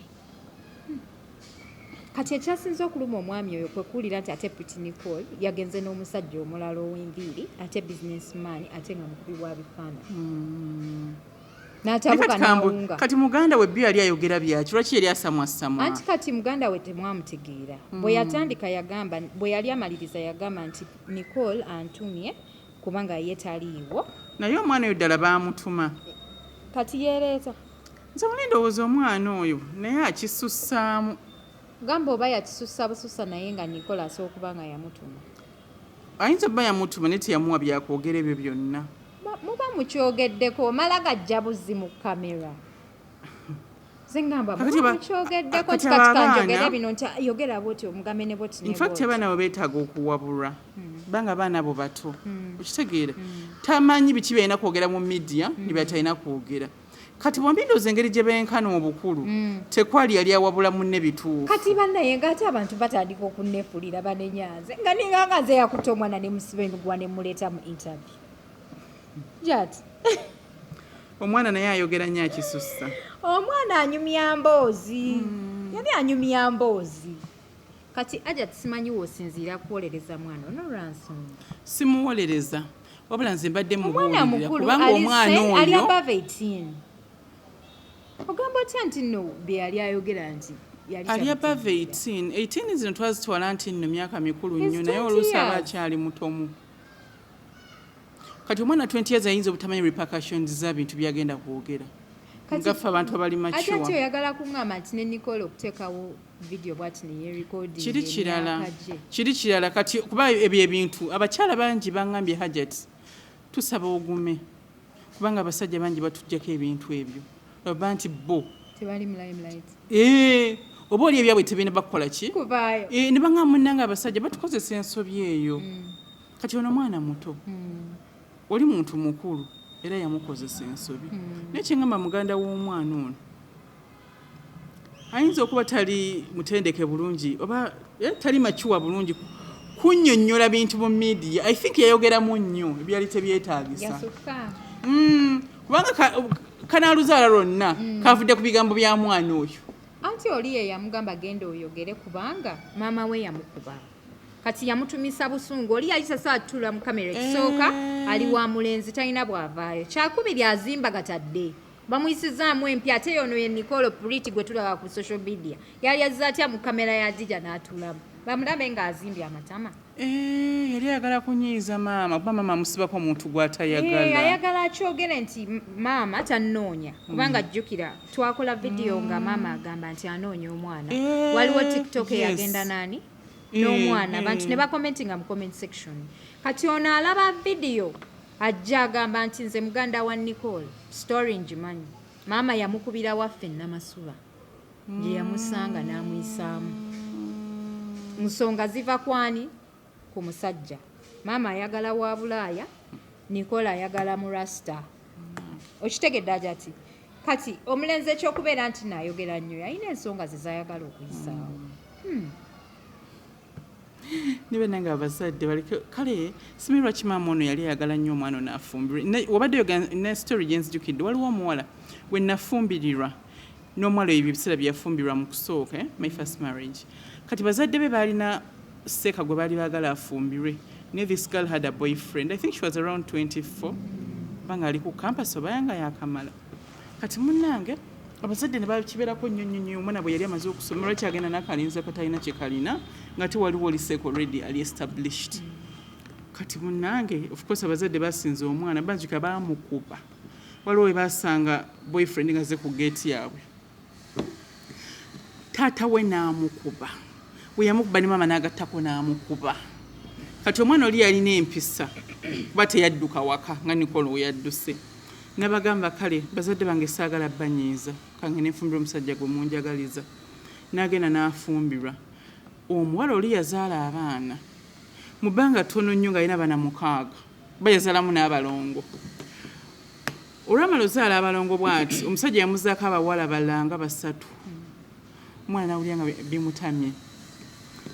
Kati ekyasinze okuluma omwami oyo kwe kuwulira nti ate Pretty Nicole yagenze n'omusajja omulala ow'enviiri ate businessman ate nga mukubi wa bifaananyi n'atabuka n'awunga. Kati muganda we Ebya yali ayogera byaki lwaki yali asamwasamwa? Anti kati muganda we temwamutegeera. Bwe yatandika yagamba bwe yali amaliriza yagamba nti Nicole antumye kubanga ye taliiwo. Naye omwana oyo ddala baamutuma. Kati yeereeta. Nze muli ndowooza omwana oyo naye akisussaamu. Gamba oba yakisussa busussa naye nga Nicole asobola okuba nga yamutuma. Ayinza okuba yamutuma naye teyamuwa byakwogera ebyo byonna. Muba mukyogeddeko omala gajja buzzi mu kamera. Ze ngamba muba mukyogeddeko kikakanjogera bino nti yogera bwoti omugambe ne bwoti ne bwoti. In fact abaana bo beetaaga okuwabulwa. Banga abaana bo bato. Okitegeera. Tamanyi biki byalina kwogera mu media ne byatalina kwogera. kati bwambindooza engeri gye benkana obukulu tekwali yali awabula munne bituufu kati bannaye ng'ate abantu batandika okunnefulira banenyanze nga ninganga nze yakuta omwana ne musiba emiguwa ne muleeta mu interview jati omwana naye ayogera nnyo akisussa omwana anyumya mboozi yali anyumya mboozi kati ajati simanyi woosinziira kuwolereza mwana ono lwansonga simuwolereza wabula nze mbadde omwana mubuulirira mukulu kubanga omwana ali oyo above 18 ogamba otya nti nno bye yali ayogera nti ali above 18 zino twazitwala nti nno myaka mikulu nnyo naye 20 oluusi aba years. akyali mutomu kati omwana 20 years ayinza obutamanyi repercussions z'ebintu byagenda kwogera ngaffe abantu abali ate ati makiwa oyagala kuŋŋamba nti ne Nicole okuteekawo video bwati neyerecording kiri kirala kati kuba ebyo ebintu abakyala bangi baŋŋambye hajat tusaba ogume kubanga abasajja bangi batuggyako ebintu ebyo oba nti bo tebali mu limelight oba oli ebyabwe tebina bakukola ki kuvaayo ne baŋŋamba munnanga abasajja batukozesa ensobi eyo kati ono mwana muto oli muntu mukulu era yamukozesa ensobi naye kyeŋŋamba muganda w'omwana ono ayinza okuba tali mutendeke bulungi oba tali makiwa bulungi kunnyonnyola bintu mu media I think yayogeramu nnyo ebyali tebyetaagisa kubanga kanaaluzaala lwonna kavudde ku bigambo bya mwana oyo anti oli ye yamugamba genda oyogere kubanga maama we yamukuba kati yamutumisa busungu oli yali sasa atula mu kamera ekisooka ali wa mulenzi talina bwavaayo kyakubiri azimba gatadde bamuyisizaamu empya ate yono ye Nicole Pretty gwe tulaba ku social media yali azza atya mu kamera ya Dija n'atulamu bamulabe ng'azimbye amatama yali ayagala kunyiiza maama kuba maama amusibako omuntu gw'atayagala ayagala akyogere nti maama tannoonya kubanga jjukira twakola vidiyo nga maama agamba nti anoonya omwana waliwo TikTok eyagenda nani n'omwana abantu ne bakomentinga mu comment section kati ono alaba vidiyo ajja agamba nti nze muganda wa Nicole story njimanyi maama yamukubira waffe Namasula gye yamusanga n'amuyisaamu nsonga ziva kwani ku musajja maama ayagala wa Bulaaya Nicole ayagala mu Rasta okitegedde ajati kati omulenzi ekyokubeera nti naayogera nnyo yalina ensonga ze zayagala okuyisaawo nibe nange abazadde baliko kale simanyi lwaki maama ono yali ayagala nnyo omwana ono afumbirwe obadde ne story gyenzijukidde waliwo omuwala we nafumbirirwa n'omwala ebyo ebiseera byafumbirwa mu kusooka my first marriage kati bazadde be baalina seeka gwe baali baagala afumbirwe ne this girl had a boyfriend I think she was around 24 banga ali ku campus oba yanga yakamala kati munnange abazadde ne bakibeerako nnyo omwana bwe yali amaze okusoma lwaki agenda n'akalinza katalina kye kalina nga te waliwo oliseeko already ali established kati munnange of course abazadde basinze omwana banjika baamukuba waliwo we basanga boyfriend nga ze ku geeti yaabwe taata we n'amukuba we yamukuba ne maama n'agattako n'amukuba kati omwana oli yalina empisa kuba teyadduka waka nga Nicole we yadduse nabagamba kale bazadde bange saagala banyiiza kange nenfumbira omusajja gwe munjagaliza n'agenda n'afumbirwa omuwala oli yazaala abaana mu bbanga ttono nnyo nga alina abaana 6 bayazaalamu n'abalongo olwamala ozaala abalongo bw'ati omusajja yamuzaako abawala balanga 3 omwana n'awulira nga bimutamye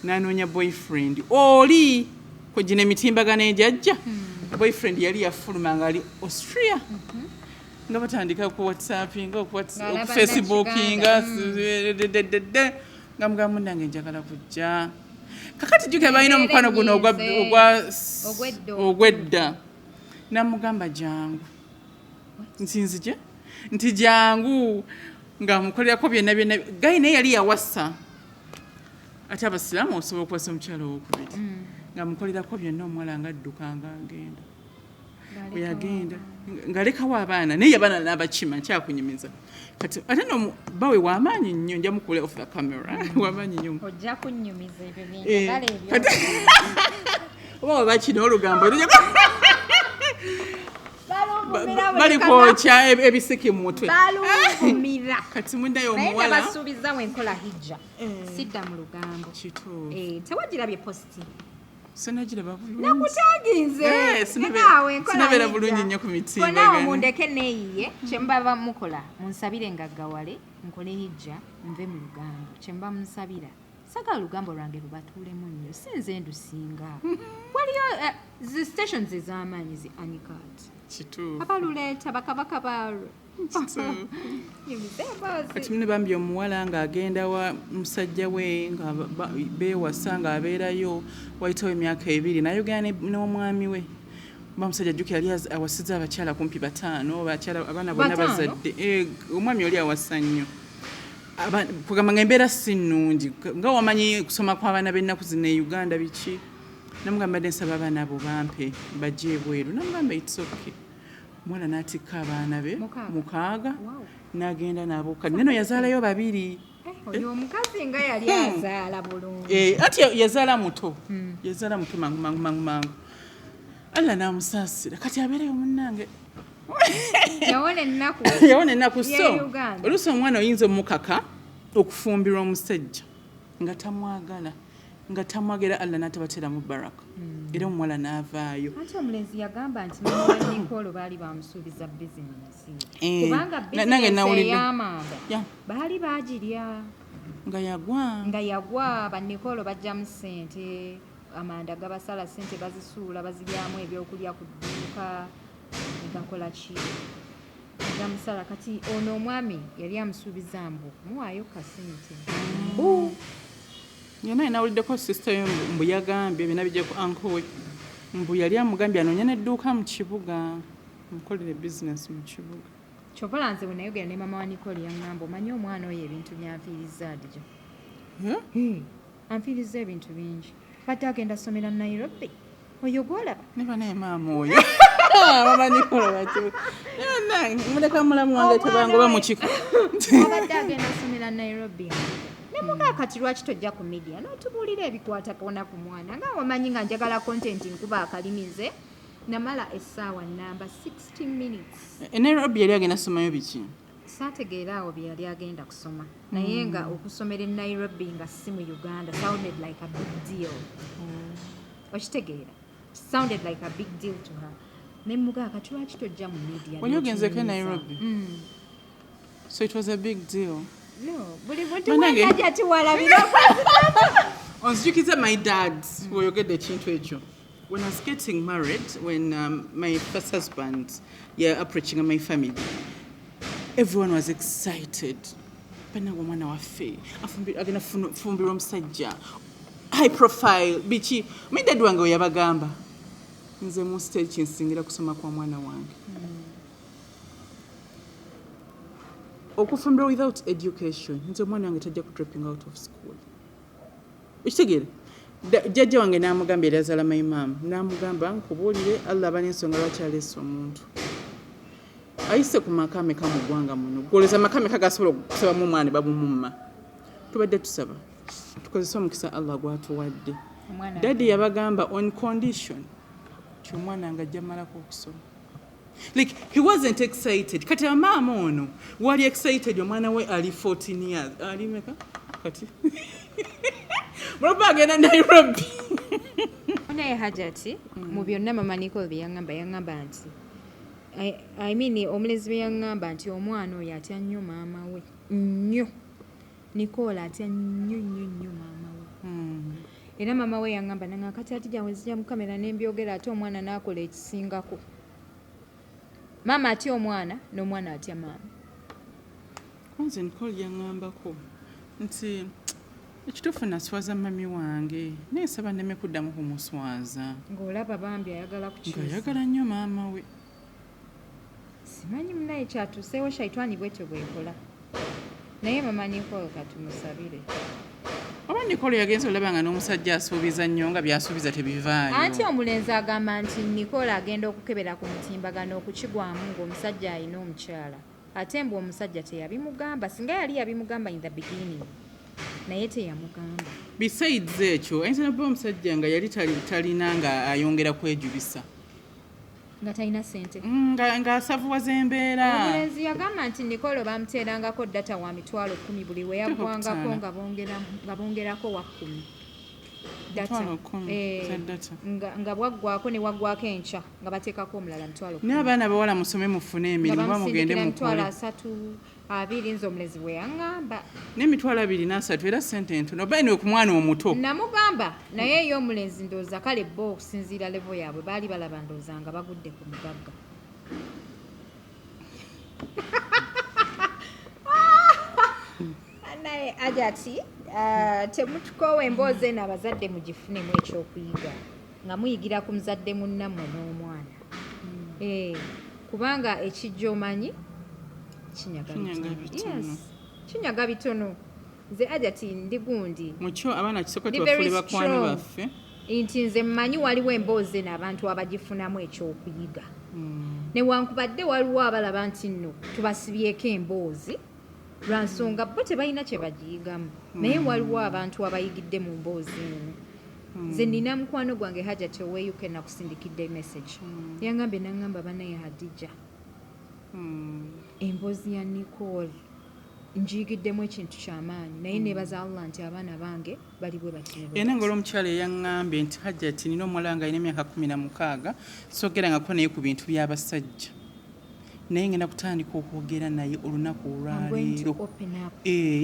n'anoonya boyfriend oli kwegina emitimbagano ejajja boyfriend yali yafuluma nga ali Austria nga batandika ku whatsappinga okufacebookinga nga mugamba munnange njagala kujja kakati jjuke balina omukwano guno ogwedda namugamba jangu nsinzije nti jangu nga mukolerako byonna gayi naye yali yawasa ate abasiraamu osobola okuwasa omukyala owokubiri nga mukolerako byonna omuwala nga addukanga agenda oyagenda ng'alekawo abaana naye abaana n'abakima nkyakunyumiza kati ate no bawe w'amaanyi nnyo nja mukule off the camera w'amaanyi nnyo ojja kunnyumiza ebyo byengala ebyo oba webakina olugambo bali kwokya ebisiki mu mutwe balumira kati mundayo naye omuwala basuubiza wenkola hijja sidda mu lugambo kituufu tewagirabye positi Sinagiraba bulungi. Nakutaginze. Sinabera bulungi nnyo ku mitimba. Kona mundeke neyiye kyembava mukola munsabire ngaggawale nkole hijja nve mu lugambo kyemba munsabira sagala olugambo lwange lubatuulemu nnyo sinze ndusinga waliyo zi stations ez'amaanyi zi anikat kituufu abaluleeta bakabaka baalo kati mune bambi omuwala ng'agenda wa musajja we nga beewasa ng'abeerayo wayitawo emyaka 2 nayogera n'omwami we bamusajja jjukira yali awasiza abakyala kumpi 5 abaana bonna bazadde omwami oli awasa nnyo kugamba nga embeera si nnungi nga wamanyi kusoma kw'abaana b'ennaku zino e Uganda biki namugamba dde nsaba abaana abo bampe bajje ebweru namugamba it's okay omwana n'atikka abaana be 6 n'agenda nabo kati neno yazaalayo 2 oyo omukazi nga yali azaala bulungi ati yazaala muto mangu alla n'amusaasira kati abeereyo munnange yawona ennaku so oluusi omwana oyinza omukaka okufumbirwa omusajja nga tamwagala nga tamwagera alla n'atabateera mu baraka era omuwala n'avaayo ate omulenzi yagamba nti mama Nicole baali bamusuubiza bizinesi kubanga bizinesi ey'amanda baali baagirya nga yagwa ba Nicole bajjamu ssente amanda gabasala ssente bazisuula baziryamu ebyokulya ku dduuka gakola ki gamusala kati ono omwami yali amusuubiza mbu muwaayo kasente yena inawuliddeko sisita yo mbu yagambye bina bijja ku uncle we mbu yali amugambye anoonya n'edduuka mu kibuga mukolere bizinesi mu kibuga kyova nze bwe nayogera ne mama wa Nicole yaŋŋamba omanyi omwana oyo ebintu byanfiiriza adjo anfiiriza ebintu bingi badde agenda somera Nairobi oyo gwolaba neba naye maama oyo mama Nicole bati muleka mulamu wange tebangoba mu kiko abadde agenda somera Nairobi nemuga kati lwaki tojja ku media n'otubuulira ebikwata kona ku mwana nga wamanyi nga njagala content nkuba akalimize namala essaawa namba 60 minutes Nairobi yali agenda somayo biki saategeera awo bye yali agenda kusoma naye nga okusomera e Nairobi nga si mu Uganda sounded like a big deal okitegeera sounded like a big deal to her nemuga kati lwaki tojja mu media wali ogenzeko e Nairobi so it was a big deal. No, buli muntu wajja tiwalabira onzijukiza my dad oyogedde ekintu ekyo when I was getting married when my first husband approaching my family everyone was excited penanga omwana waffe agenda fumbirwa omusajja high profile biki my dad wange we yabagamba nze mu stage kinsingira kusoma kwa mwana wange okufumbirwa without education nze omwana wange tajja ku dropping out of school ekitegeere jjajja wange n'amugamba era azaala my mom n'amugamba nkubuulire Allah aba n'ensonga lwaki aleese omuntu ayise ku makame mu ggwanga muno gwoleza makame kagasobola okusabamu omwana babumumma tubadde tusaba tukozesa omukisa Allah gwatuwadde daddy yabagamba on condition ti omwana nga ajja malako okusoma like he wasn't excited kati amaama ono wali excited omwana we ali 14 years ali meka kati mulaba agenda Nairobi naye hajati mu byonna mama Nicole bye yaŋŋamba nti I mean omulenzi bye yaŋŋamba nti omwana oyo atya nnyo maama we nnyo Nicole atya nnyo maama we era maama we yaŋŋamba nanga kati ati jawe zijja mu kamera n'embyogera ate omwana n'akola ekisingako maama atya omwana n'omwana atya maama kwanze Nicole yaŋŋambako nti ekituufu naswaza mami wange naye saba nneme kuddamu kumuswaza ng'olaba bambi ayagala ayagala nnyo maama we simanyi munaye kyatuuseewo shaitani bwetyo bwekola naye mama Nicole katumusabire oba Nicole yagenze olaba nga n'omusajja asuubiza nnyo nga byasuubiza tebivaayo anti omulenzi agamba nti Nicole agenda okukebera ku mutimbagano okukigwamu ng'omusajja alina omukyala ate mbu omusajja teyabimugamba singa yali yabimugamba in the beginning naye teyamugamba besides ekyo ayinza naba omusajja nga yali talina nga ayongera kwejubisa nga talina ssente ng'asavuwaza embeera omulenzi yagamba nti Nicole bamuteerangako data wa $10,000 buli we yaggwangako nga bongerako wa 10 data data nga bwaggwako ne waggwako enkya nga bateekako omulala mitwalo n'abaana bawala musome mufune emirimu bamugende mitwalo 3 2 nze omulezi bwe yaŋŋamba n'emitwalo 2 3 era ssente entono oba niwe ku mwana omuto namugamba naye ey'omulenzi ndowooza kale bo okusinziira levo yaabwe baali balaba ndowooza nga bagudde ku mugagga naye ajati temutukoowa emboozi eno abazadde mugifunemu ekyokuyiga nga muyigira ku muzadde munnammwe n'omwana kubanga ekijja omanyi kinyaga bitono nze ajati ndi gundi mukyo abaana kisooka tubafule bakwano baffe nti nze mmanyi waliwo emboozi eno abantu abagifunamu ekyokuyiga newankubadde waliwo abalaba nti nno tubasibyeko emboozi lwansonga bo tebalina kye bagiyigamu naye waliwo abantu abayigidde mu mboozi eno nze nina mukwano gwange hajati oweyuke nakusindikidde message yangambye nangamba banaye hadija emboozi ya Nicole njiyigiddemu ekintu kyamaanyi naye nebaza Allah nti abaana bange bali bwe batyo era ngolo omukyala eyaŋŋambye nti hajati nina omuwala nga alina emyaka 16 sogerangako naye ku bintu by'abasajja naye ngenda kutandika okwogera naye olunaku olwaleero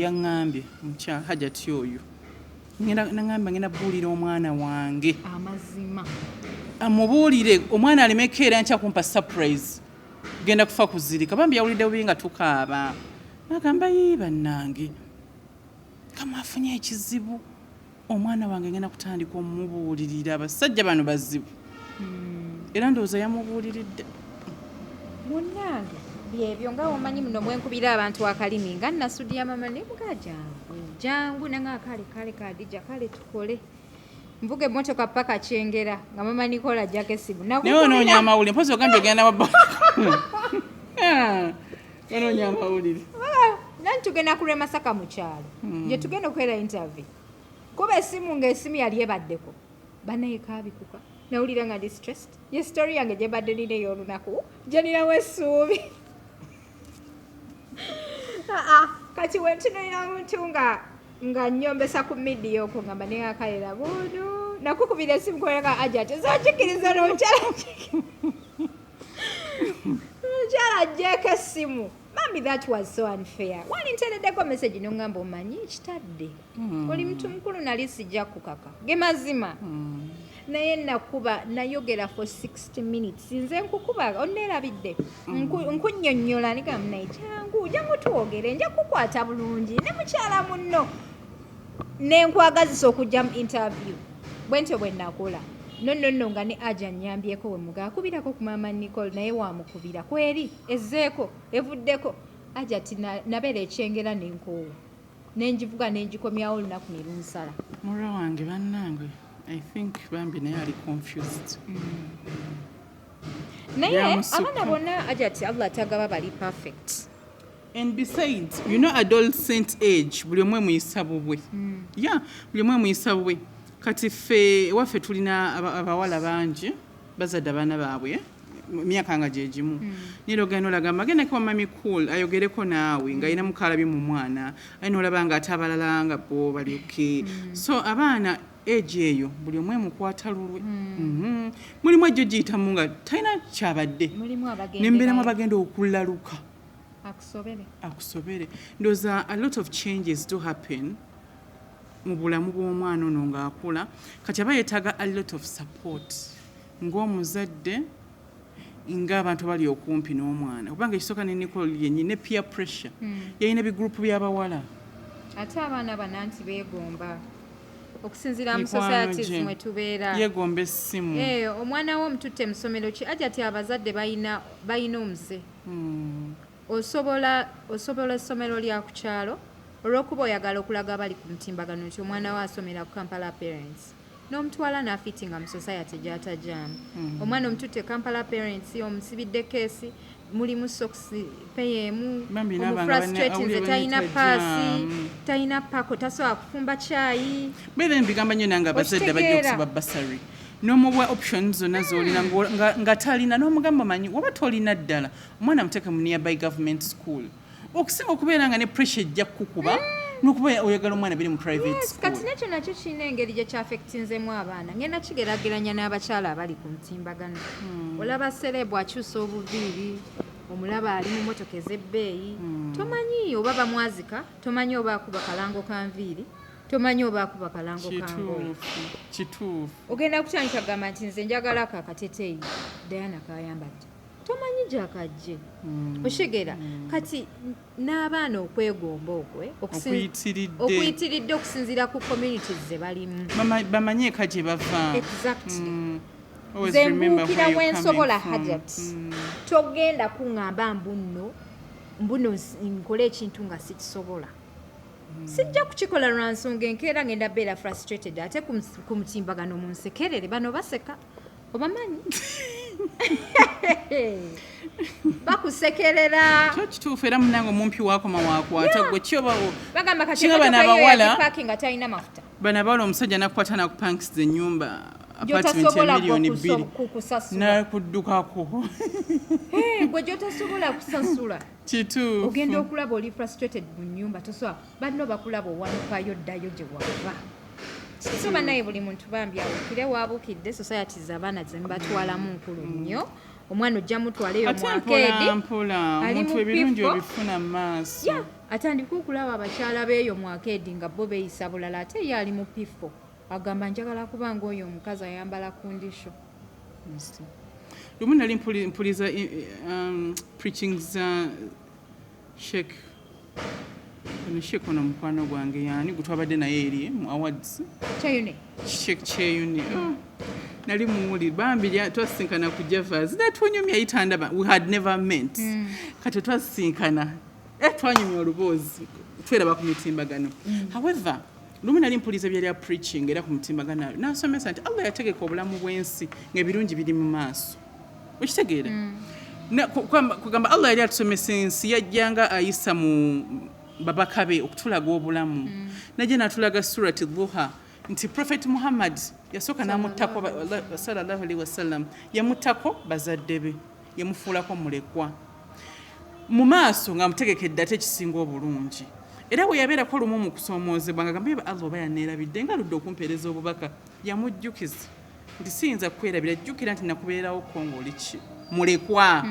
yaŋŋambye mukyala hajati oyo nangamba ngenda buulira omwana wange amazima amubuulire omwana alemeko era nkya kumpa surprise genda kufa kuzirika bambi yawulidde bubi nga tukaaba agamba yi bannange kamwafunye ekizibu omwana wange ngenda kutandika omubuulirira abasajja bano bazibu era ndowooza yamubuuliridde munnange byebyo nga omanyi muno mwenkubira abantu akalimi nga nasudya mama nebuga jangu nanga kale kadija kale tukole mvuge motoka paka kyengera nga mama Nicole ajjako esimu naye onoonya amawulire mpozi ogambye ogenda wabba onoonya amawulire nani tugenda kulwe Masaka mu kyalo gye tugenda okuera interview kuba esimu ng'esimu yali ebaddeko banaye kaabikuka nawulira nga distressed ye story yange gye badde nina ey'olunaku gye ninamu essuubi kati wentunulira muntu nga nyombesa ku midiya okwo ngamba naye akalera buno nakukubira esimu kweraga ajati zokikkiriza n'omukyala ajjeeko essimu Mami, that was so unfair. Walintereddeko message nongamba omanyi kitadde. Oli muntu mukulu nali sijja kukaka. Gemazima. Naye nakuba nayogera for 60 minutes. Nze nkukuba onnerabidde. Nkunnyonnyola nigamba naye jangu tuwogere nja kukwata bulungi ne mukyala munno. Ne nkwagazisa okujja mu interview. Bwentyo bwe nakola. No nga ne aja nyambyeko we muga akubirako ku Maama Nicole naye wamukubira kweri ezzeeko evuddeko aja ati nabeera ekyengera n'enkoowa nenjivuga nenjikomyawo olunaku ne lunsala mura wange bannange I think bambi naye ali confused naye abaana bonna aja ati Allah tagaba bali perfect. And besides, you know, adolescent age buli omwe muyisa bubwe buli omwe muyisa bubwe kati ffe waffe tulina abawala bangi bazadde abaana baabwe myaka nga gye gimu nero gano lagamba genda kwa mami cool ayogereko naawe nga alina mukalabi mu mwana ayina olaba nga ate abalala nga bo balyoke so abaana age eyo buli omwe mukwata lulwe mulimu ejjo giyitamu nga talina kyabadde nembeeramu abagenda okulaluka akusobere ndowooza a lot of changes do happen mu bulamu bw'omwana ono ng'akula kati aba yeetaaga a lot of support ng'omuzadde ng'abantu bali okumpi n'omwana kubanga ekisooka ne Nicole yennyini ne peer pressure yalina bigurupu by'abawala ate abaana bana nti beegomba okusinziira mu societies mwe tubeera yeegomba essimu omwana wo omututte mu ssomero ki aja ati abazadde balina omuze osobola essomero lya ku kyalo olw'okuba oyagala okulaga abali ku mutimbagano nti omwana we asomera ku Kampala Parents n'omutwala n'afitinga mu society gy'atajaamu omwana omututte Kampala Parents omusibidde keesi mulimu socks payemu omufrustrate nze talina paasi talina pako tasobola kufumba caayi beera mbigamba nnyo nange abazadde bajja okusiba basary n'omuwa options zonna z'olina nga talina n'omugamba manyi oba tolina ddala omwana amuteeka mu nearby government school okusinga okubeera nga ne pressure ejja kukuba nokuba oyagala omwana biri mu private school kati nekyo nakyo kirina engeri gye kyafekitinzemu abaana ngenda kigerageranya n'abakyala abali ku mutimbagano olaba serebu akyusa obuviiri omulaba ali mu motoka ez'ebbeeyi tomanyi oba bamwazika tomanyi oba akuba kalango ka nviiri tomanyi oba akuba kalango ka ngoye kituufu ogenda kutandika kugamba nti nze njagala ako akateteeyi Diana kayambadde tomanyi gyakajje oshegera kati n'abaana okwegomba okwe okuyitiridde okusinziira ku communities ze balimu bamanyi eka gye bava exactly nze mbuukira wensobola hajat togenda kuŋŋamba mbuno nkole ekintu nga sikisobola sijja kukikola lwa nsonga enkeera ngenda beera frustrated ate ku mutimbagano mu nsekerere bano baseka obamanyi bakusekerera kyo kituufu era munange omumpi waakoma waakwata gwe kyobawo bagamba kati nga talina mafuta bano abawala omusajja nakukwata nakupankisiza ennyumba gyotasobola $2,000,000 nakuddukako gwe gyotasobola kusasula kituufu ogenda okulaba oli frustrated mu nnyumba tosobola banno bakulaba owanukayo ddayo gye wava so bannaye buli muntu bambi awukire wabuukidde societies abaana ze mubatwalamu nkulu nnyo omwana ojja mutwaleyo omuntu ebirungi obifuna mu maaso atandika okulaba abakyala beeyo mu akeedi nga bo beeyisa bulala ate ye ali mu pifo agamba njagala kubanga oyo omukazi ayambala kundisho lumu nali mpuliza preaching za shek ono mukwano gwange yani gutwabadde naye eri mu awards shek cheyune nali muwuli bambi twasinkana ku javas natunyumya yitandaba we had never met kati twasinkana twanyumya oluboozi tweraba ku mitimbagano however lumu nali mpuliza byali preaching era ku mutimbagano nasomesa nti Allah yategeka obulamu bw'ensi ng'ebirungi biri mu maaso okitegeera kugamba Allah yali atusomesa ensi yajjanga ayisa mu babakabe okutulaga obulamu najja natulaga surati Dhuha nti Prophet Muhammad yasooka n'amuttako sallallahu alaihi wasallam yamuttako bazadde be yamufuulako mulekwa mu maaso nga mutegekedde ate ekisinga obulungi era bwe yabeerako lumu mu kusoomoozebwa nga gambe Allah oba yanneerabidde nga ludde okumpeereza obubaka yamujjukiza nti siyinza kwerabira jjukira nti nakubeerawo kongooli ki mulekwa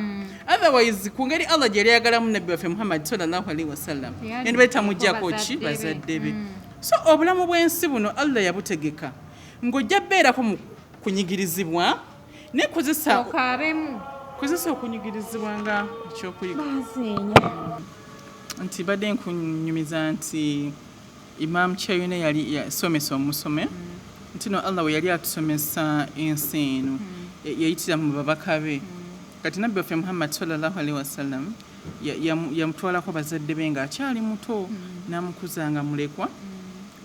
otherwise ku ngeri Allah gye yali ayagalamu nabbi waffe Muhammad sallallahu alaihi wasallam yandiba tamuggyako ki bazadde be so obulamu bw'ensi buno Allah yabutegeka ng'ojja beerako mu kunyigirizibwa nekozesa okunyigirizibwa nga ekyokuyiga nti badde nkunyumiza nti Imam Chayune yali yasomesa omusome nti no Allah we yali atusomesa ensi eno yayitira mu babaka be kati nabbi waffe Muhammad sallallahu alaihi wasallam yamutwalako bazadde be ng'akyali muto n'amukuzanga mulekwa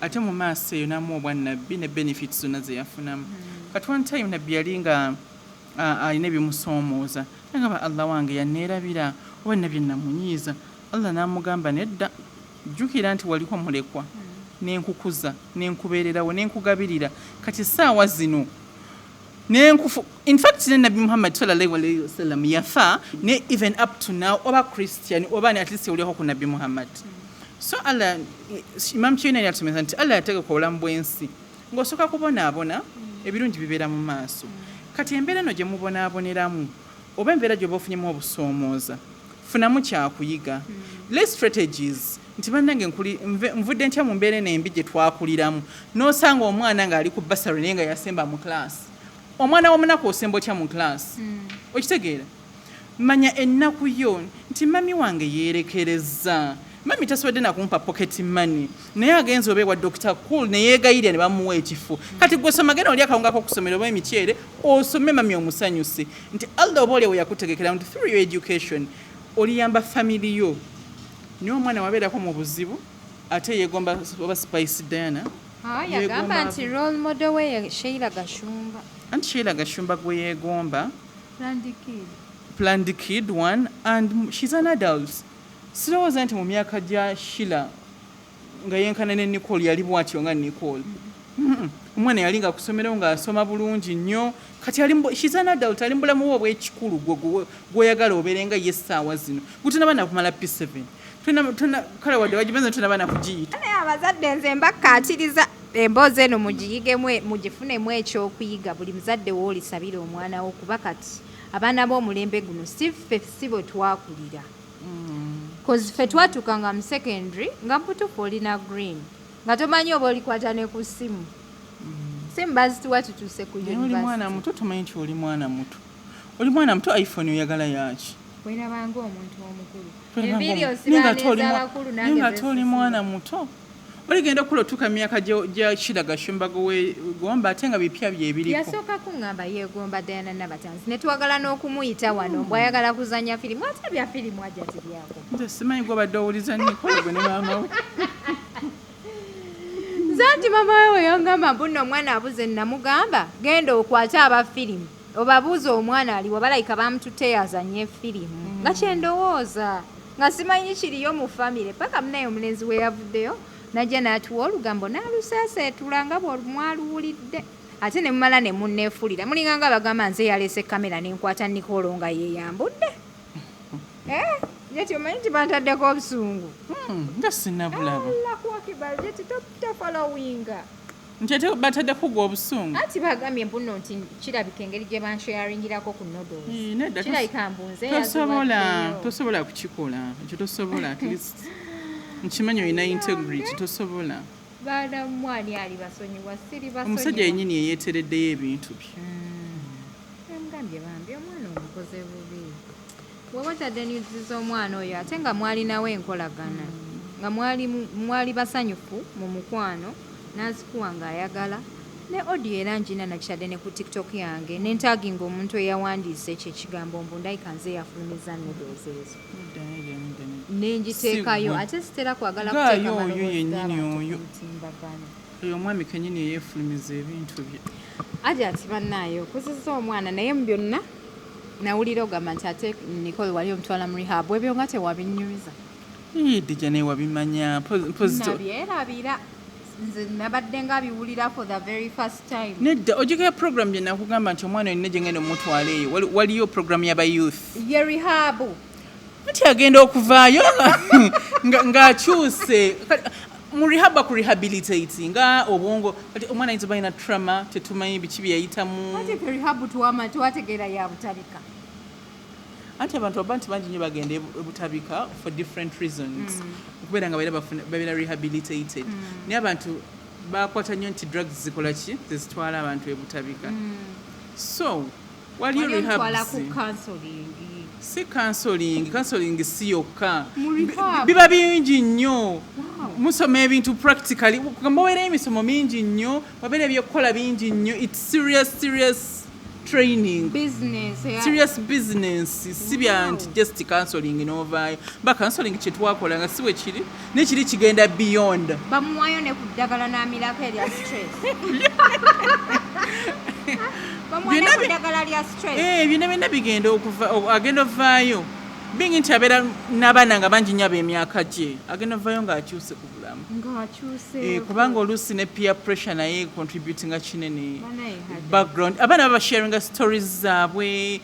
ate mu maaso eyo n'amuwa obwannabbi ne benefits zonna ze yafunamu kati one time nabbi yali nga alina ebimusoomooza nagamba Allah wange yanneerabira oba nabye namunyiiza Allah n'amugamba nedda jjukira nti waliko mulekwa n'enkukuza n'enkubeererawo n'enkugabirira kati essaawa zino in fact ne Nabi Muhammad sallallahu alaihi wasallam yafa ne even up to now oba Christian oba ne at least uliho ku Nabi Muhammad so Allah Imam Chine yatumeza nti Allah yategeka obulamu bw'ensi ng'osooka kubonaabona ebirungi bibeera mu maaso kati embeera no gye mubonaaboneramu oba embeera gy'oba ofunyemu obusoomooza funamu kyakuyiga less strategies nti bannange nvudde ntya mu mbeera embi gye twakuliramu n'osanga omwana ng'ali ku basari naye nga yasemba mu class omwana w'omunaku osemba otya mu class okitegeera manya ennaku yo nti mami wange yeerekereza mami tasobodde nakumpa pocket money naye agenza obeewa Dr. Cool ne yeegayirya ne bamuwa ekifo kati gwe soma genda oli akawunga k'okusomera oba emityere osome mami omusanyuse nti Allah oba oli we yakutegekera nti through your education oliyamba family yo niyo omwana wabeerako mu buzibu ate yeegomba oba Spice Diana yagamba nti role model we Sheila Gashumba anti Sheila Gashumba gwe yeegomba planned kid one and she's an adult sirowooza nti mu myaka gya Sheila nga yenkana ne Nicole yali bwatyo nga Nicole omwana yali nga kusomero ng'asoma bulungi nnyo kati she's an adult ali mbulamu bwo obw'ekikulu gwoyagala obeere nga ye essaawa zino gutanaba nakumala P7 kale wadde wagimenze tunabana kugiyita naye abazadde nze mbakkaatiriza emboozi eno mugiyigemu mugifunemu ekyokuyiga buli muzadde woolisabira omwana wo kuba kati abaana b'omulembe guno siffe si bwe twakulira cause ffe twatukanga mu secondary nga mputufu olina green nga tomanyi oba olikwata ne ku ssimu simbazi tuwa tutuuse ku oli mwana muto tomanyi nti oli mwana muto oli mwana muto iphone oyagala yaki werabanga omuntu omukulu nga toli mwana muto oligenda okulotuka myaka gya kiraga shumbago wegomba ate nga bipya byebiriko yasooka kuŋŋamba yeegomba Diana Nabatanzi ne twagala n'okumuyita wano bw'ayagala kuzanya firimu ate bya firimu ajja tibyako nze simanyi gwobadde owuliza Nicole gwe ne maama we zanti mama we weyongamba mbuno omwana abuze namugamba genda okwate aba firimu obabuuza omwana aliwo balayika bamututte yazanye firimu nga kyendowooza nga simanyi kiriyo mu famire paka munaye omulenzi we yavuddeyo najja n'atuwa olugambo n'aluseeseetula nga bwemwaluwulidde ate ne mumala ne munneefulira mulinga nga bagamba nze yaleese kamera n'enkwata Nicole nga yeeyambudde yati omanyi nti bantaddeko obusungu nga sinnabulaba tofolowinga nti bataddeko gwa obusungu ati bagambye mbuno nti kirabika engeri gye bansharingirako ku noodles kirabika mbunze tosobola kukikola ekyo tosobola at least nkimanyi olina integrity tosobola baana mwani ali basonyiwa siri basonyiwa omusajja yennyini yeyeetereddeyo ebintu bye emugambye bambi omwana omukoze bubi bw'oba otadde nyuziza omwana oyo ate nga mwalinawo enkolagana nga mwali basanyufu mu mukwano n'azikuwa ng'ayagala ne audio era njina nakitadde ne ku tiktok yange nentaaginga omuntu eyawandiise ekyo ekigambo mbu ndayika nze yafulumiza noodles ezo nenjiteekayo ate sitera kwagala kuteeka oyo yennyini oyo oyo omwami kennyini eyeefulumiza ebintu bye aja ati bannaayo okuzizza omwana naye mu byonna nawulira ogamba nti ate Nicole wali omutwala mu rehab ebyo nga tewabinnyumiza dija naye wabimanya nabyerabira nze nabadde nga biwulira for the very first time nedda ojjukira program gye nakugamba nti omwana olina gye ngenda omutwala eyo waliyo program y'abayouth ye rehab nti agenda okuvaayo ng'akyuse mu rehab ku rehabilitate nga obwongo omwana ayinza balina trauma tetumanyi biki bye yayitamu ate rehab twategeera ya butabika anti abantu aba nti bangi nnyo bagenda ebutabika for different reasons okubeera nga babeera rehabilitated naye abantu bakwata nnyo nti drugs zikola ki zezitwala abantu ebutabika so waliyo rehab si counseling si yokka biba bingi nnyo musoma ebintu practically mubeerayo emisomo mingi nnyo wabeera ebyokukola bingi nnyo its serious training serious business si bya nti just counseling novaayo ba counseling kyetwakola nga siwe kiri nekiri kigenda beyond bamuwayo ne ku ddagala n'amirako erya stress byonna byonna bigenda agenda ovaayo bingi nti abeera n'abaana nga bangi nnyo ab'emyaka gye agenda ovaayo ng'akyuse ku bulamu kubanga oluusi ne peer pressure naye contributinga kinene background abaana babasharinga stories zaabwe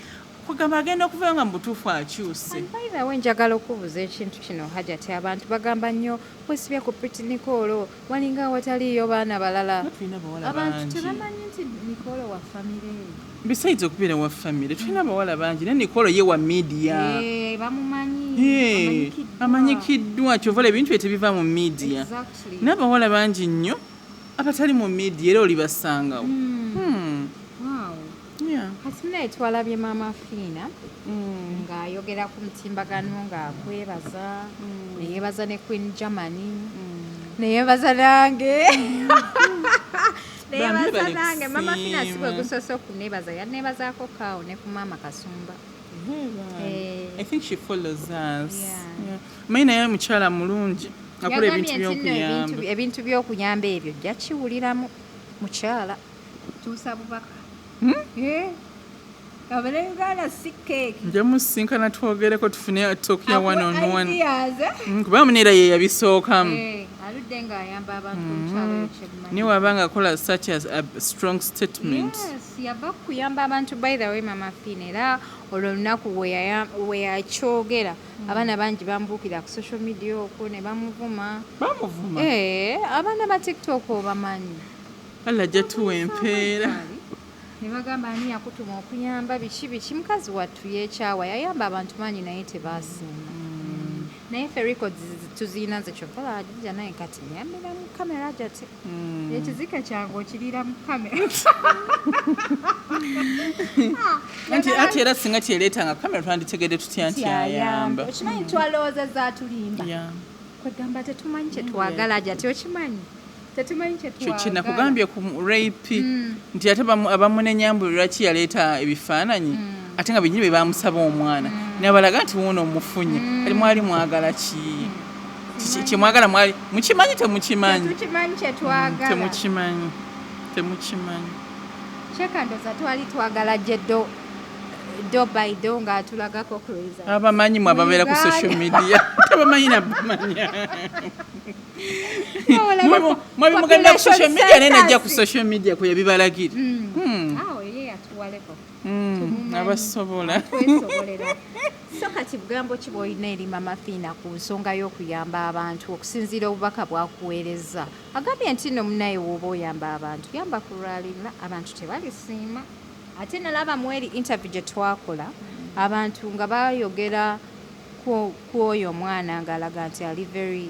kugamba agenda okuvayo nga mu butuufu akyuse we njagala okubuuza ekintu kino hajati abantu bagamba nnyo wesibya ku Pretty Nicole walinga wataliyo baana balala abantu tebamanyi nti Nicole wa famire besides okubeera wa famire tulina abawala bangi naye Nicole ye wa media bamumanyi amanyikiddwa kyovala ebintu bye tebiva mu media n'abawala bangi nnyo abatali mu media era olibasangawo kati naye twalabye maama Fina ng'ayogera ku mutimbagano ng'akwebaza neyeebaza ne Queen Germany neyeebaza nange maama Fina si bwe gusoose okuneebaza yanneebazaako kaawo ne ku maama Kasumba I think she follows us manyi naye mukyala mulungi akola ebintu by'okuyamba ebintu by'okuyamba ebyo jja kiwuliramu mukyala tuusa bubaka abale Uganda si keeki nja musinkana twogereko tufune tokia one on one kuba munera ye yabisookamu aludde ng'ayamba abantu omukyalo ekyemanyi niwe abanga akola such as a strong statement. yes yava kuyamba abantu by the way Maama Fina era olwo olunaku we yakyogera abaana bangi bambuukira ku social media okwo ne bamuvuma abaana ba tiktok obamanyi alla ajja tuwa empeera ne bagamba ani yakutuma okuyamba biki mukazi wattu yeekyawa yayamba abantu mangi naye tebaasiima naye ffe records tuziina nze kyokka ajja naye kati yambira mu kamera jate ekizike kyange okiriira mu kamera anti era singa tyeleetanga kamera twanditegedde tutya nti ayamba okimanyi twalowoozezza atulimba kwegamba tetumanyi kyetwagala jate okimanyi tetumanyi kyetwagala kinakugambye ku Rayp nti ate abamu nenyambulira ki yaleeta ebifaananyi ate nga benyini be bamusaba omwana nabalaga nti wuuno omufunye ali mwali mwagala ki kyemwagala mwali mukimanyi temukimanyi temukimanyi kyekandoza twali twagala gye do by do ng'atulagako cruiser abamanyi mwe ababeera ku social media tabamanyi nabamanya mwabimugenda ku social media naye najja ku social media kwe yabibalagira awo ye yatuwaleko abasobola twesobolera so kati bugambo ki bw'olina eri Maama Fina ku nsonga y'okuyamba abantu okusinziira obubaka bw'akuweereza agambye nti nno munaye w'oba oyamba abantu yamba kulwalira abantu tebalisiima ate nalaba mu eri interview gye twakola abantu nga bayogera ku oyo omwana ng'alaga nti ali very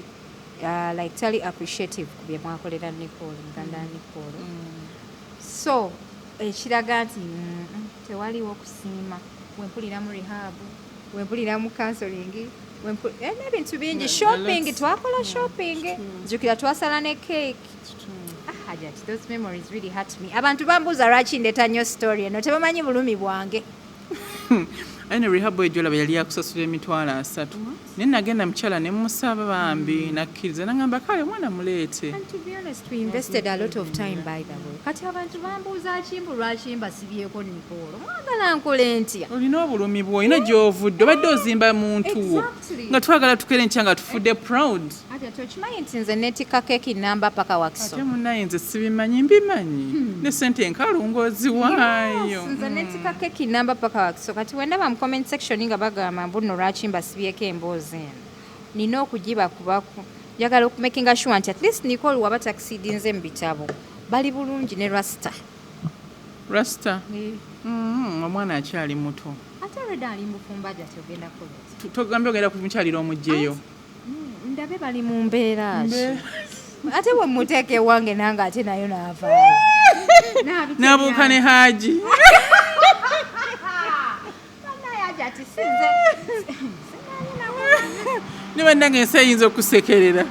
like tali appreciative ku bye mwakolera Nicole muganda Nicole so ekiraga nti tewaliwo kusiima wempulira mu rehab wempulira mu counseling n'ebintu bingi shopping twakola shopping jjukira twasala ne cake hajati those memories really hurt me abantu bambuuza lwaki ndeeta nnyo story eno tebamanyi bulumi bwange aine rehab ejolaba yali yakusasula $300 naye nagenda mukyala ne musaba bambi nakkiriza nagamba kale omwana muleete and to be honest we invested a lot of time by the way kati abantu bambuuza kimbu lwaki mbasibyeko Nicole mwagala nkole ntya olina obulumi bwo olina gy'ovudde obadde ozimba muntu wo nga twagala tukere nkya nga tufudde proud ate tokimanyi nti nze neetikka keeki namba paka wakiso ate munaye nze sibimanyi mbimanyi ne sente enkalungoozi waayo nze neetikka keeki namba paka wakiso kati wendaba mu comment section nga bagamba mbuno lwaki mbasibyeko emboozi eno nina okugibakubako njagala okumakinga sure nti at least Nicole waba takisidinze mu bitabo bali bulungi ne rasta omwana akyali muto ate olwedda ali mufumbaja tyogenda koleti togambye ogenda kumukyalira omugjeyo ndabe bali mu mbeera ate bwe muteeka ewange nange ate nayo naavaayo nabuuka ne Haji ati sinze ne bannange ensi eyinza okusekerera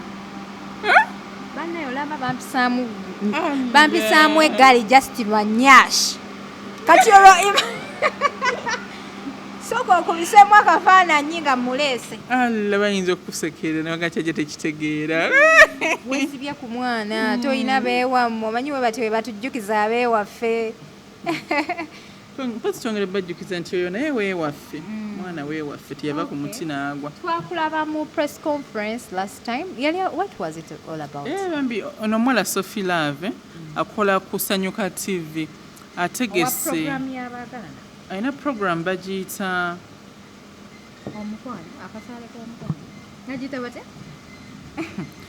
bannaye olaba bampisaamu eggaali just lwa nyashi kati olwo sooka okubiseemu akafaananyi nga muleese alla bayinza okusekerera nabaga kyajja tekitegeera weesibye ku mwana toyina beewammwe omanyi we batyo we batujjukiza abeewaffe mpasi twongere bajjukiza nti oyo naye weewaffe mwana weewaffe tiyava ku muti n'agwa twakulaba mu press conference last time what was it all about bambi ono omuwala Sophie Love akola ku Sanyuka TV ategese alina program bagiyita omukwano akasaale k'omukwano nagiyita bate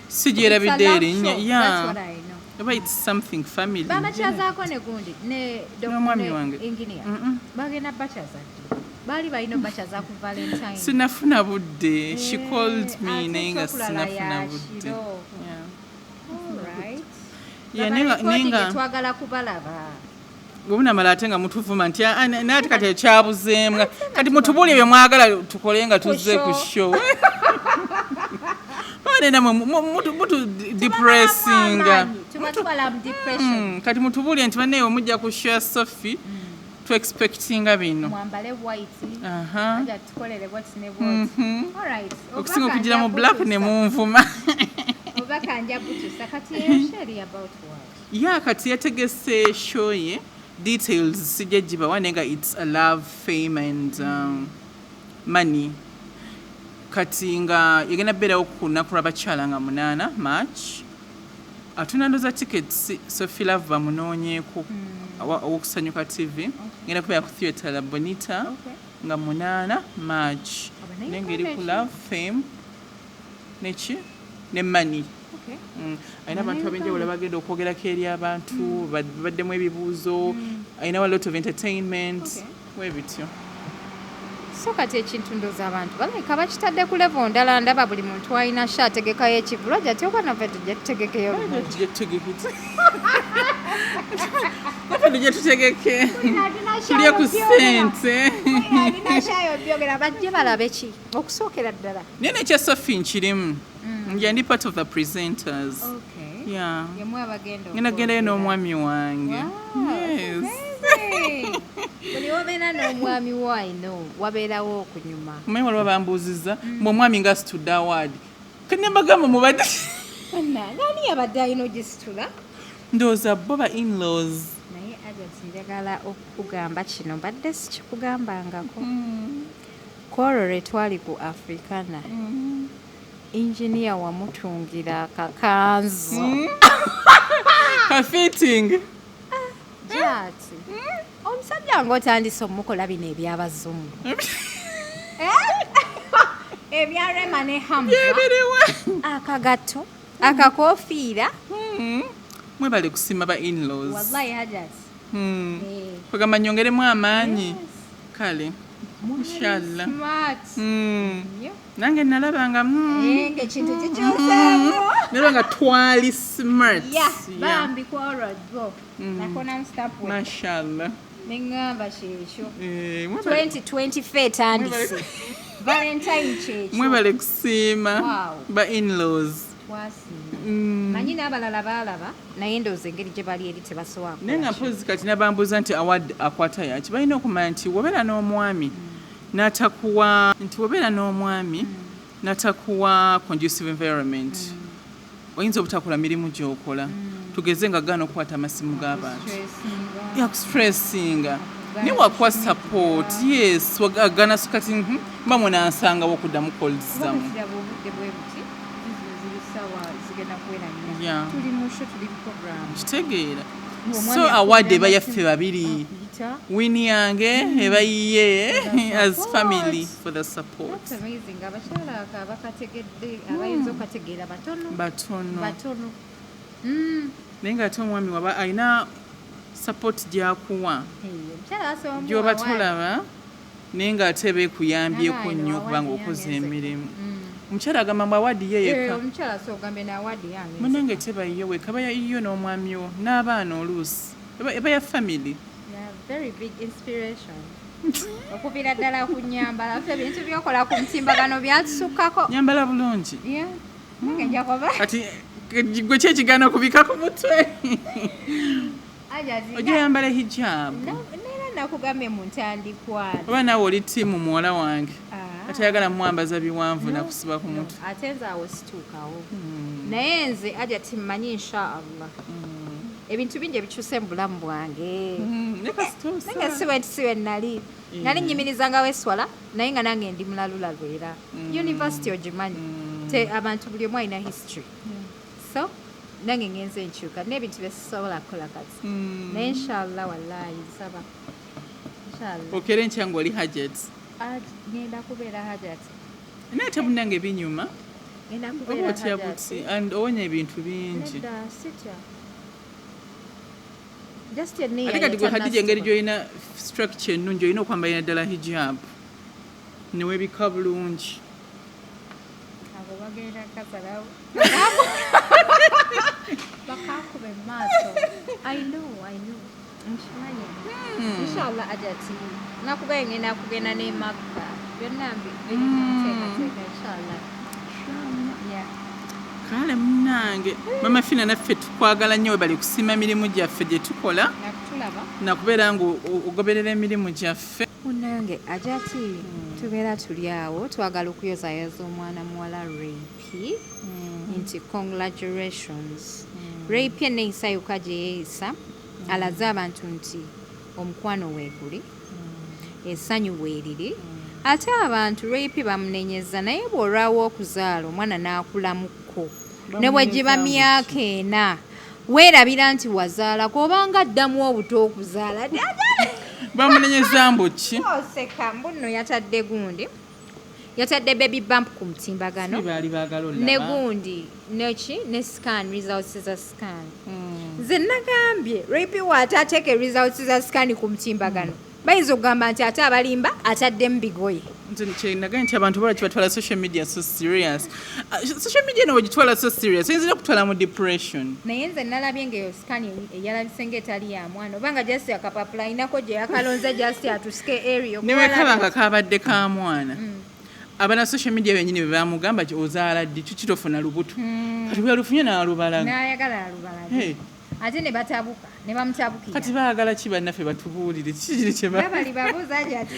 sigyerabidde erinnya oba it's something family bamakyazaako ne gundi n'omwami wange engineer bagenda bakyaza baali balina bakyaza ku Valentine sinafuna budde she called me naye nga sinafuna budde nenga twagala kubalaba obunamala ate nga mutuvuma nti naye ate kati ekyabuzeemu kati mutubuulye bye mwagala tukole nga tuzze ku show mutu depressinga kati mutubuulye nti bannaye omujja ku show ya Sophie tu expectinga bino okusinga okugira mu black ne munvuma kati yategese show ye details sijja gibawa naye nga it's a love fame and money kati nga yagenda beerawo ku lunaku lw'abakyala nga 8 March atunandoza tickets Sophie Love bamunoonyeeko owokusanyuka TV ngenda kubeera ku theatre la Bonita nga 8 March nengeri ku Love Fame neki ne Money ayina abantu ab'enjawulo bagenda okwogerako eri abantu babaddemu ebibuuzo ayinawo a lot of entertainment webityo so kati ekintu ndooza abantu balaika bakitadde ku level ndala ndaba buli muntu alina sha ategekayo ekivulu ajja ati oba naffe tujja tutegekeyo tutegeke tulye ku ssente alina shayo byogera bajje balabe ki okusookera ddala naye nekya Sophie nkirimu nja ndi part of the presenters yeah yemwe abagenda ngenda gendayo n'omwami wange yes buli wabeera n'omwami waino wabeerawo okunyuma kumanyi waliwo bambuuziza mwe omwami nga asitudde awaadi kane mbagamba mubadde nani yabadde alina ogisitula ndowooza bo ba in-laws naye agati njagala okugamba kino mbadde sikikugambangako kwolwo lwe twali ku africana engineer wamutungira akakanzu kafitting jati omusajja ng'otandise omukola bino eby'abazungu ebya Rema ne Hamza akagato akakofiira mwebale kusiima ba in-laws wallahi hajati kwegamba nyongeremu amaanyi kale inshallah nange nalabanga ekintu kikyuseemu nalabanga twali smart bambi kwolwajjo nakona mstapu mashallah neŋŋamba kyekyo 2020 fe etandise valentine kyekyo mwebale kusiima ba in-laws manyi n'abalala baalaba naye ndowooza engeri gye bali eri tebasobola naye nga mpozi kati nabambuuza nti award akwata yaki balina okumanya nti wobeera n'omwami n'atakuwa conducive environment oyinza obutakola mirimu gy'okola tugeze nga gaana okukwata amasimu g'abantu yakustrесsinga naye wakuwa support yes wagana kati mba munansangawo okuddamu kolzamu kitegeera so award eba yaffe babiri wini yange eba yiye as family for the support abakyala abakategedde abayinza okategeera batono naye nga ate omwami waba alina support gyakuwa gyoba tulaba naye nga ate beekuyambyeko nnyo okubanga okoze emirimu omukyala agamba mbu awaadi ye yekka munange teba yiyo weka aba yiyo n'omwami wo n'abaana oluusi eba ya family okubira ddala ku nyambala ffe ebintu byokola ku mutimbagano byatusukkako nyambala bulungi kati gwe kyekigaana okubika ku mutwe ojja yambala hijabu neera nakugambye mu ntandikwana oba naawe oli tiimu muwala wange atayagala mwambaza biwanvu nakusiba ku mutwe ate nze awo situukawo naye nze aja timmanyi inshaallah ebintu bingi ebikyuse mu bulamu bwange nange siwe nali nyimirizangawo eswala naye nga nange ndi mulalulalwe era university ogimanyi abantu buli omu alina history so nange ngenze enkyuka n'ebintu byesobola kukola kati naye inshallah wallahi nsaba inshallah okere enkyangu oli hajat ngenda kubeera hajat naye ate bunnange binyuma ngenda kubeera otya buti and owonya ebintu bingi ate kati gwe hadija engeri gyolina structure ennungi olina okwambalira ddala hijab newebika bulungi abo bagenda kasalawo bakakuba emaaso I know nkimanyi inshallah ajati nakugaye ngenda kugenda ne Makka byonna biteekateeka inshallah kale munnange mama Fina naffe tukwagala nnyo webali kusiima mirimu gyaffe gye tukola nakubeera nga ogoberera emirimu gyaffe munnange ajati tubeera tuli awo twagala okuyozayoza omwana muwala Rayp nti congratulations Rayp enneeyisayuka gye yeeyisa alaze abantu nti omukwano weeguli essanyu weeriri ate abantu Rayp bamunenyeza naye bw'olwawo okuzaala omwana n'akulamuko ne bwe giba myaka 4 weerabira nti wazaala kobanga addamu obuto okuzaala bamunenyeza mbuki oseka mbuno yatadde gundi yatadde baby bump ku mutimbagano ne gundi ne scan results za scan nze nagambye Rayp waatateeka results za scan ku mutimbagano bayinza okugamba nti ate abalimba ataddemu bigoye nagambye nti abantu balaki batwala social media so serious social media no wegitwala so serious oyinza okutwala mu depression naye nze nalabye ngaeyo scan eyalabise ngaetali ya mwana obanga just akapapula inako gye yakalonze just atusike area newekabanga kabadde ka mwana abana social media benyini bebamugamba ozaala ddi kikitofuna lubuto kati bweyalufunye n'alubalaga n'ayagala alubalaga ate ne batabuka ne bamutabukira kati baagala ki bannaffe batubuulire kikiri kyebali babuuza gyati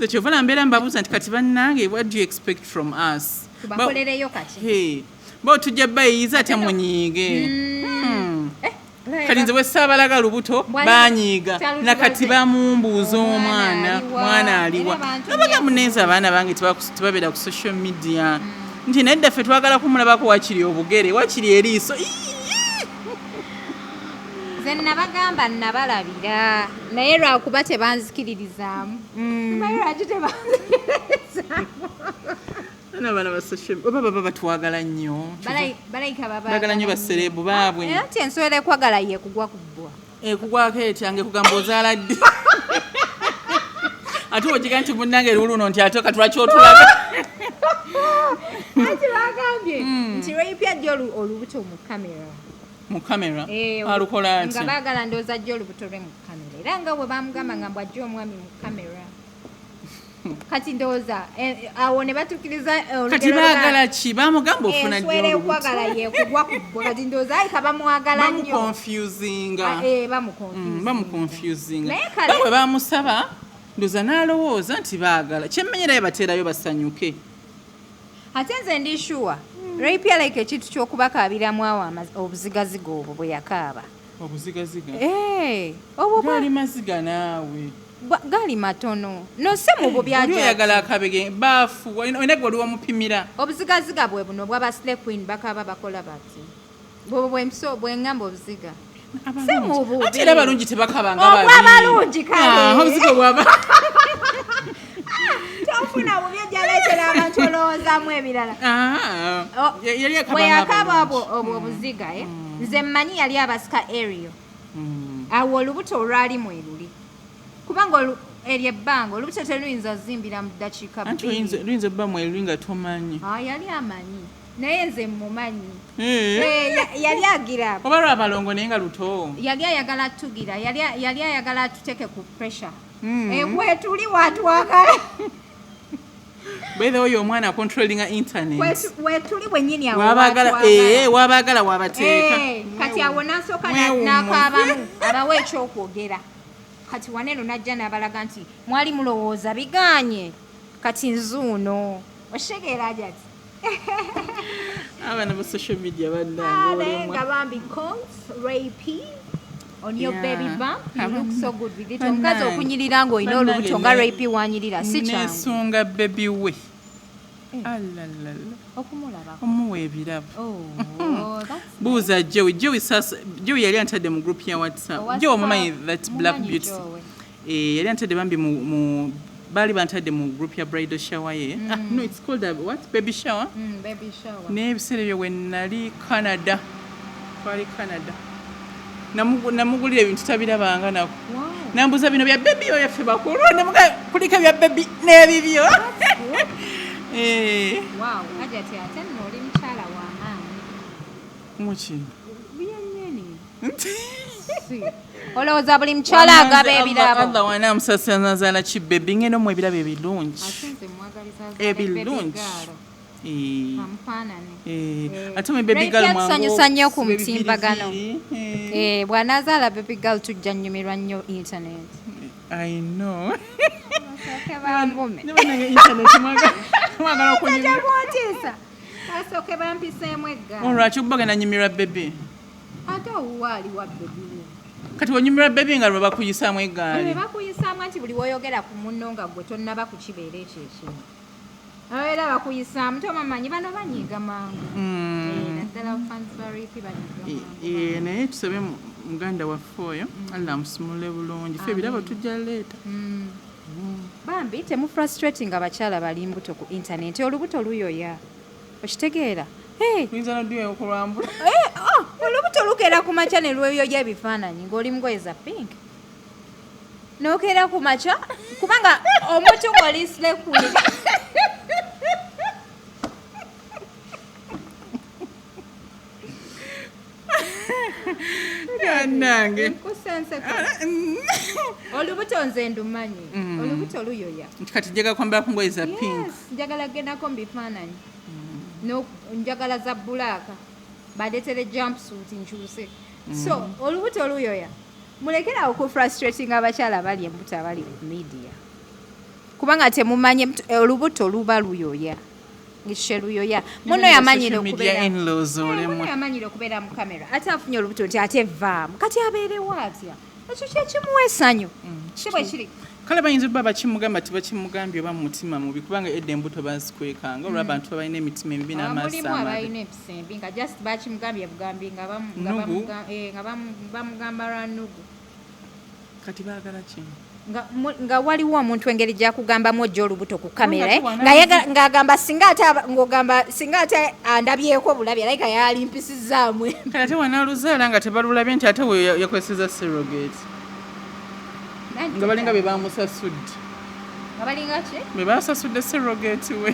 kyova mbeera mbabuuza nti kati bannange what do you expect from us tubakolereyo kati bo tujja bayiiza ate munyiige kati nze bwe saabalaga lubuto banyiiga nakati bamumbuuza mwana aliwa nabaga munenza abaana bange tebabeera ku social media nti nedda ffe twagala kumulabako wakiri obugere wakiri eriiso nze nabagamba nabalabira naye lwakuba tebanzikiririzaamu naye lwaki tebanzikiririzaamu n'abaana ba social baba batwagala nnyo balayika bagala nnyo baserebu baabwe era nti ensobola ekwagala ye kugwa ku bbwa ekugwako etyange kugamba ozaala ddi ate okiga nti munnange luluno nti ate katulaki otulaga ati bagambye nti Rayp ajja olubuto mu kamera alukola nti nga baagala ndowooza ajja olubuto lwe mu kamera era nga bwe bamugamba nga mbwajja omwami mu kamera kati ndowooza awo ne batuukiriza kati baagala ki bamugamba ofuna enswera ekwagala ye kugwa ku bbwa kati ndowooza ayika bamwagala nnyo bamuconfusinga bwe bamusaba ndowooza n'alowooza nti baagala kyemmenyerayo bateerayo basanyuke ate nze ndi sure Rayp yalaika ekintu ky'okubakaabiramu awo obuzigaziga obwo bwe yakaaba obuzigaziga obwo gali maziga naawe gali matono no se mu bubyaje oyagala akabege baafu oyina gwe wamupimira obuzigaziga bwe buno bwaba slay queen bakaba bakola bati bwengamba obuziga se mu bubi ate era balungi tebakabanga babi balungi kale obuziga bwaba tofuna bubyajaleetera abantu olowoozamu ebirala yali akaba obuziga nze mmanyi yali abasika area awo olubuto olwali mweruli kubanga eryo ebbanga olubuto teruyinza zimbira mu ddakiika luyinza ebba mweruli nga tomanyi yali amanyi naye nze mumanyi yali agira oba lwabalongo naye nga luto yali ayagala tugira yali ayagala tuteke ku pressure wetuli watwagala By the way, omwana controlling internet. Wetuli wenyini awo wabagala wabateeka. Kati awo nasooka n'akaabamu abawe ekyokwogera. Kati waneno najja n'abalaga nti mwali mulowooza biganye. Kati nzuuno oshegeera jati. Abana ba social media bannange nga bambi cons Rayp on your baby bump, you look so good with it. Omukazi okunyirira ng'olina olubuto nga Rayp wanyirira si kyangu. Nesunga baby we. Alalala. Okumulaba. Omuwa ebirabo. That's buuza Joey sasa Joey yali antadde mu group ya WhatsApp. Joey omumanyi that black beauty. Yali antadde bambi mu bali bantadde mu group ya bridal shower ye. No, it's called what? Baby shower? Baby shower. N'ebiseera ebyo when nali Canada. Twali Canada. Namugulira ebintu tabirabanga nako. Nambuza bino bya baby oyo yaffe bakulu namuga kulika bya baby n'ebibyo. Wow, ajati ate nno oli mukyala wa maama. Muki? Byennyini. Olowooza buli mukyala agaba ebirabo. Allah wana amusasa nazaala ki baby ngeno mu ebirabo ebirungi. Ate nze mwagaliza ebirungi. Ate mu baby girl mwangu tusanyusa nnyo ku mutimbagano. Bw'anaazaala baby girl tujja nnyumirwa nnyo internet. I know. Asooke bambume. Mwagala okunyumira. Tajja asooke bampiseemu eggala. Olwaki okuba genda nnyumirwa baby? Ate owuwa ali wa baby we. kati wonyumirwa bebi nga lwe bakuyisaamu eggaali bakuyisaamu anti buli woyogera ku munno nga gwe tonnaba ku kibeera ekyo ekimu era bakuyisaamu tomamanyi bano banyiiga mangu naddala fans ba Rayp banyiiga naye tusabe muganda waffe oyo alla amusumule bulungi fe ebirabo tujja leeta bambi temufrustrating abakyala bali mbuto ku intaneti olubuto luyoya okitegeera tuyinza nodduyo okulwambula olubuto lukeera ku makya ne lweyoya ebifaananyi ng'oli ngoye za pink nokeera ku makya kubanga omuntu ng'olisilekuli nange olubuto nze ndumanyi olubuto luyoya kati njagala kwambala ku ngoye za pink njagala gendako mu bifaananyi njagala za bulaaka badeetere jumpsuit nkyuse so olubuto luyoya mulekerawo ku frustrating abakyala bali embuto abali ku media kubanga temumanye olubuto luba luyoya ngishe luyoya muno yamanyire okubeera mu kamera ate afunye olubuto nti ate vaamu kati abeerewo atya ekyo kyekimuwa essanyu ki bwe kiri kale bayinza okuba bakimugamba tibakimugambye oba mu mutima mubi kubanga edda embuto bazikwekanga olwa abantu abalina emitima emibi n'amaaso abalina ebisembi nga just bakimugambye bugambi nga bamugamba lwa nnugu kati baagala kimu nga waliwo omuntu engeri gyakugambamu ojja olubuto ku kamera ng'agamba singa ate andabyeko bulabi alayika yalimpisizaamu kale ate wanaaluzaala nga tebalulabye nti ate we yakozeseza surrogate nga balinga be bamusasudde nga balinga ki be basasudde surrogate we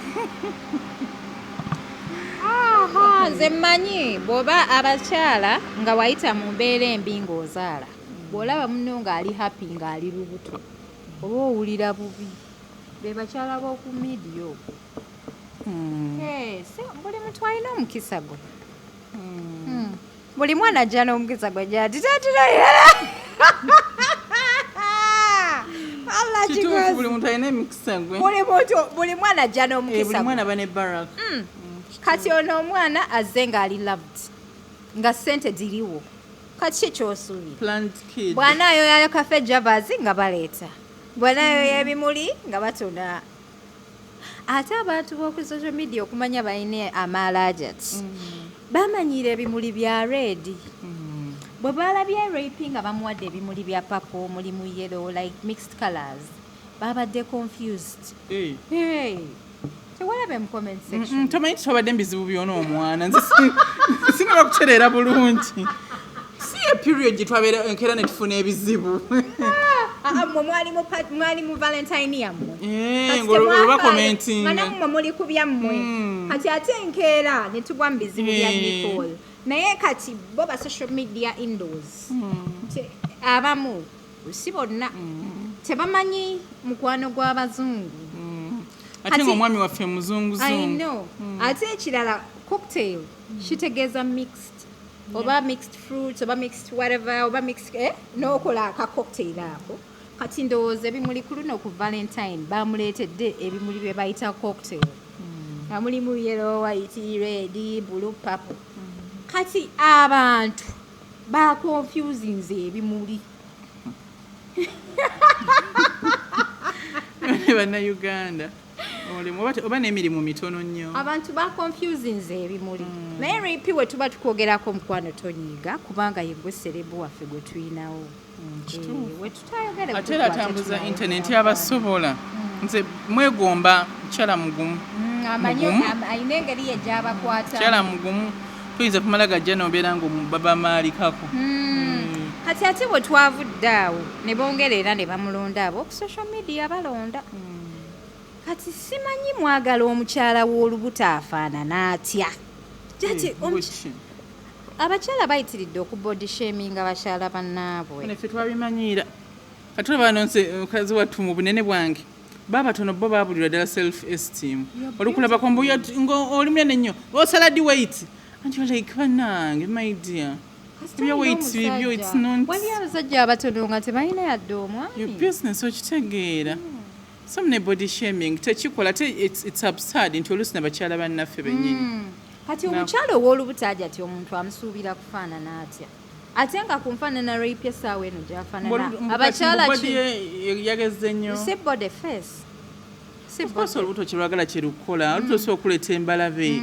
nze mmanyi bw'oba abakyala nga wayita mu mbeera embi ng'ozaala bw'olaba munno ng'ali happy ng'ali lubuto oba owulira bubi be bakyala b'oku media okwo buli muntu alina omukisa gwe buli mwana ajja n'omukisa gwe gyatitatiraera buli muntu alina emikisa gwe buli mwana ajja n'omukisa buli mwana aba ne baraka kati ono omwana azze ng'ali loved nga ssente diriwo kati ki kyosuubira bw'anaayoyayo kafe javas nga baleeta bw'anaayoya ebimuli nga batona ate abantu b'oku social media okumanya balina amalajat bamanyire ebimuli bya red bwe balabye Rayp nga bamuwadde ebimuli bya papo mulimu yellow like mixed colors babadde confused tewalabe mu comment section tomanyi titwabadde mbizibu by'onoomwana nze sinaba kutereera bulungi period gitwabeera enkeera ne tufuna ebizibu mwali mu valentine yammwe ng'olwa commenting nga nammwe muli ku byammwe kati ate enkeera ne tugwa mu bizibu bya Nicole naye kati bo ba social media indoors abamu si bonna tebamanyi mukwano gw'abazungu ate ng'omwami waffe muzunguzungu ate ekirala cocktail kitegeeza mixed oba mixed fruits oba mixed whatever oba mixed n'okola aka cocktail ako kati ndowooza ebimuli ku luno ku valentine bamuleetedde ebimuli bye bayita cocktail nga mulimu yellow white red blue purple kati abantu baconfusinze ebimuli bannayuganda oba n'emirimu mitono nnyo abantu baconfusinze ebimuli naye Rayp we tuba tukwogerako mukwano tonyiiga kubanga yegwe serebu waffe gwe tuyinawo ate era atambuza intaneti abasobola nze mwegomba mukyala mugumu ayina engeri yegyabakwata mukyala mugumu tuyinza kumala gajja nobeera ngabamaalikako kati ate bwe twavudde awo ne bongera era ne bamulonda abo ku social media balonda kati simanyi mwagala omukyala w'olubuto afaanana atya abakyala bayitiridde okubody shaming abakyala bannaabwe neffe twabimanyiira kati olabanoonse mukazi wattu mu bunene bwange babatono bo babulirwa ddala self esteem olukulabako oli munene nnyo osaladi weight anti like bannange my dear ebyo weight bibyo it's not wali abasajja abatono nga tebalina yadde omwami your business okitegeera some ne body shaming tekikola te it's absurd nti oluusi nabakyala bannaffe bennyini kati omukyala ow'olubuto ajja ti omuntu amusuubira kufaanana atya ate nga kunfaanana Rayp essaawa eno gyafaanana abakyala yagezze nnyo sibode face Koso olubuto kirwagala kyerukola olubuto si okuleeta embalabe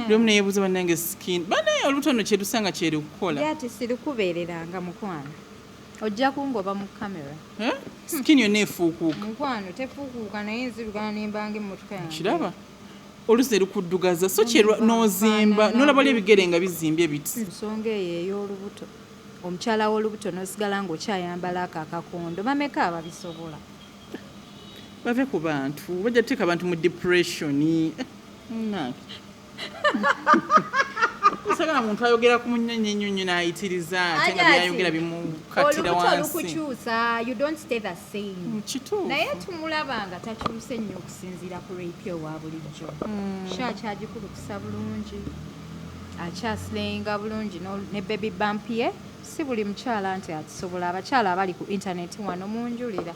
lyomu neyebuuza bannange skin banaye olubuto no kyetusanga kyerukukola yati sirikubeereranga mukwano ojja kungoba mu kamera skin yonna efuukuuka mukwano tefuukuuka naye nzirugana nembanga emmotoka yange kiraba oluusi erukuddugaza so nozimba nolaba oli ebigere nga bizimbye biti nsonga eyo ey'olubuto omukyala w'olubuto nosigala ng'okyayambala ako akakondo bameka ababisobola bave ku bantu bajja tuteeka abantu mu depression sagala muntu ayogera ku munyonyi n'ayitiriza ate nga byayogera bimukattira wansi olubuto lukukyusa you don't stay the same kituufu naye tumulaba nga takyuse nnyo okusinziira ku Rayp owa bulijjo akyagikulukusa bulungi akyasilenga bulungi ne baby bump ye si buli mukyala nti akisobola abakyala abali ku intaneti wano munjulira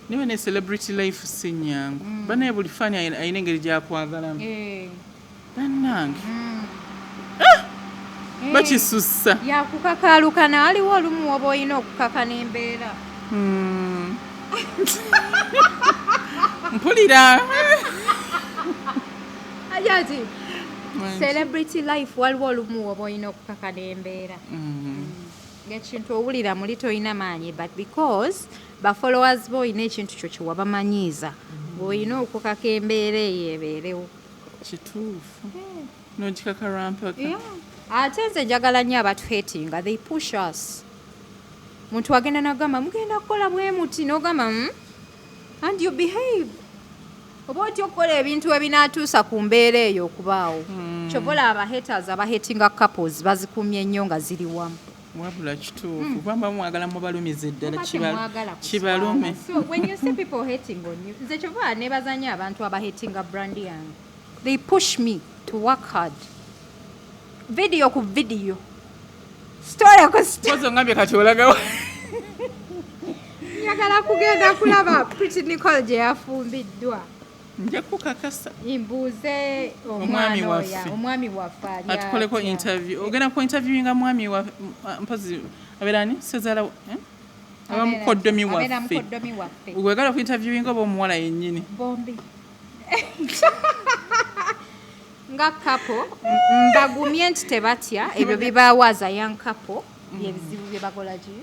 niwe ne celebrity life si nnyangu banaye buli faani ayina engeri gyakwagalamu bannange bakisussa yakukakalukana waliwo olumu oba olina okukaka n'embeera mpulira ajati celebrity life waliwo olumu oba olina okukaka n'embeera ng'ekintu owulira muli toyina maanyi but because bafollowers bo olina ekintu kyo kyewabamanyiiza ng'olina okukaka embeera eyo ebeerewo kituufu nogikaka rampaka ate nze njagala nnyo abatuhatinga they push us muntu agenda nagamba mugenda kukola bwe muti n'ogamba and you behave oba otya okukola ebintu ebinaatuusa ku mbeera eyo okubaawo kyobola abahaters abahatinga couples bazikumye nnyo nga ziri wamu wabula kituufu kubamba mwagala mubalumiza eddala kibalume so when you see people hating on you nze kyobola nebaza nnyo abantu abahatinga brand yange they push me to work hard video ku video story ku story ngambye kati olagawa njagala kugenda kulaba Pretty Nicole gye yafumbiddwa nja kukakasa imbuuze omwami waffe atukoleko interview ogenda ku interview nga mwami wa mpazi aberani sezala abamukoddomi waffe wegala ku interview nga omuwala yennyini bombi nga kapo mbagumye nti tebatya ebyo bibawaaza yankapo byebizibu bye bakola ki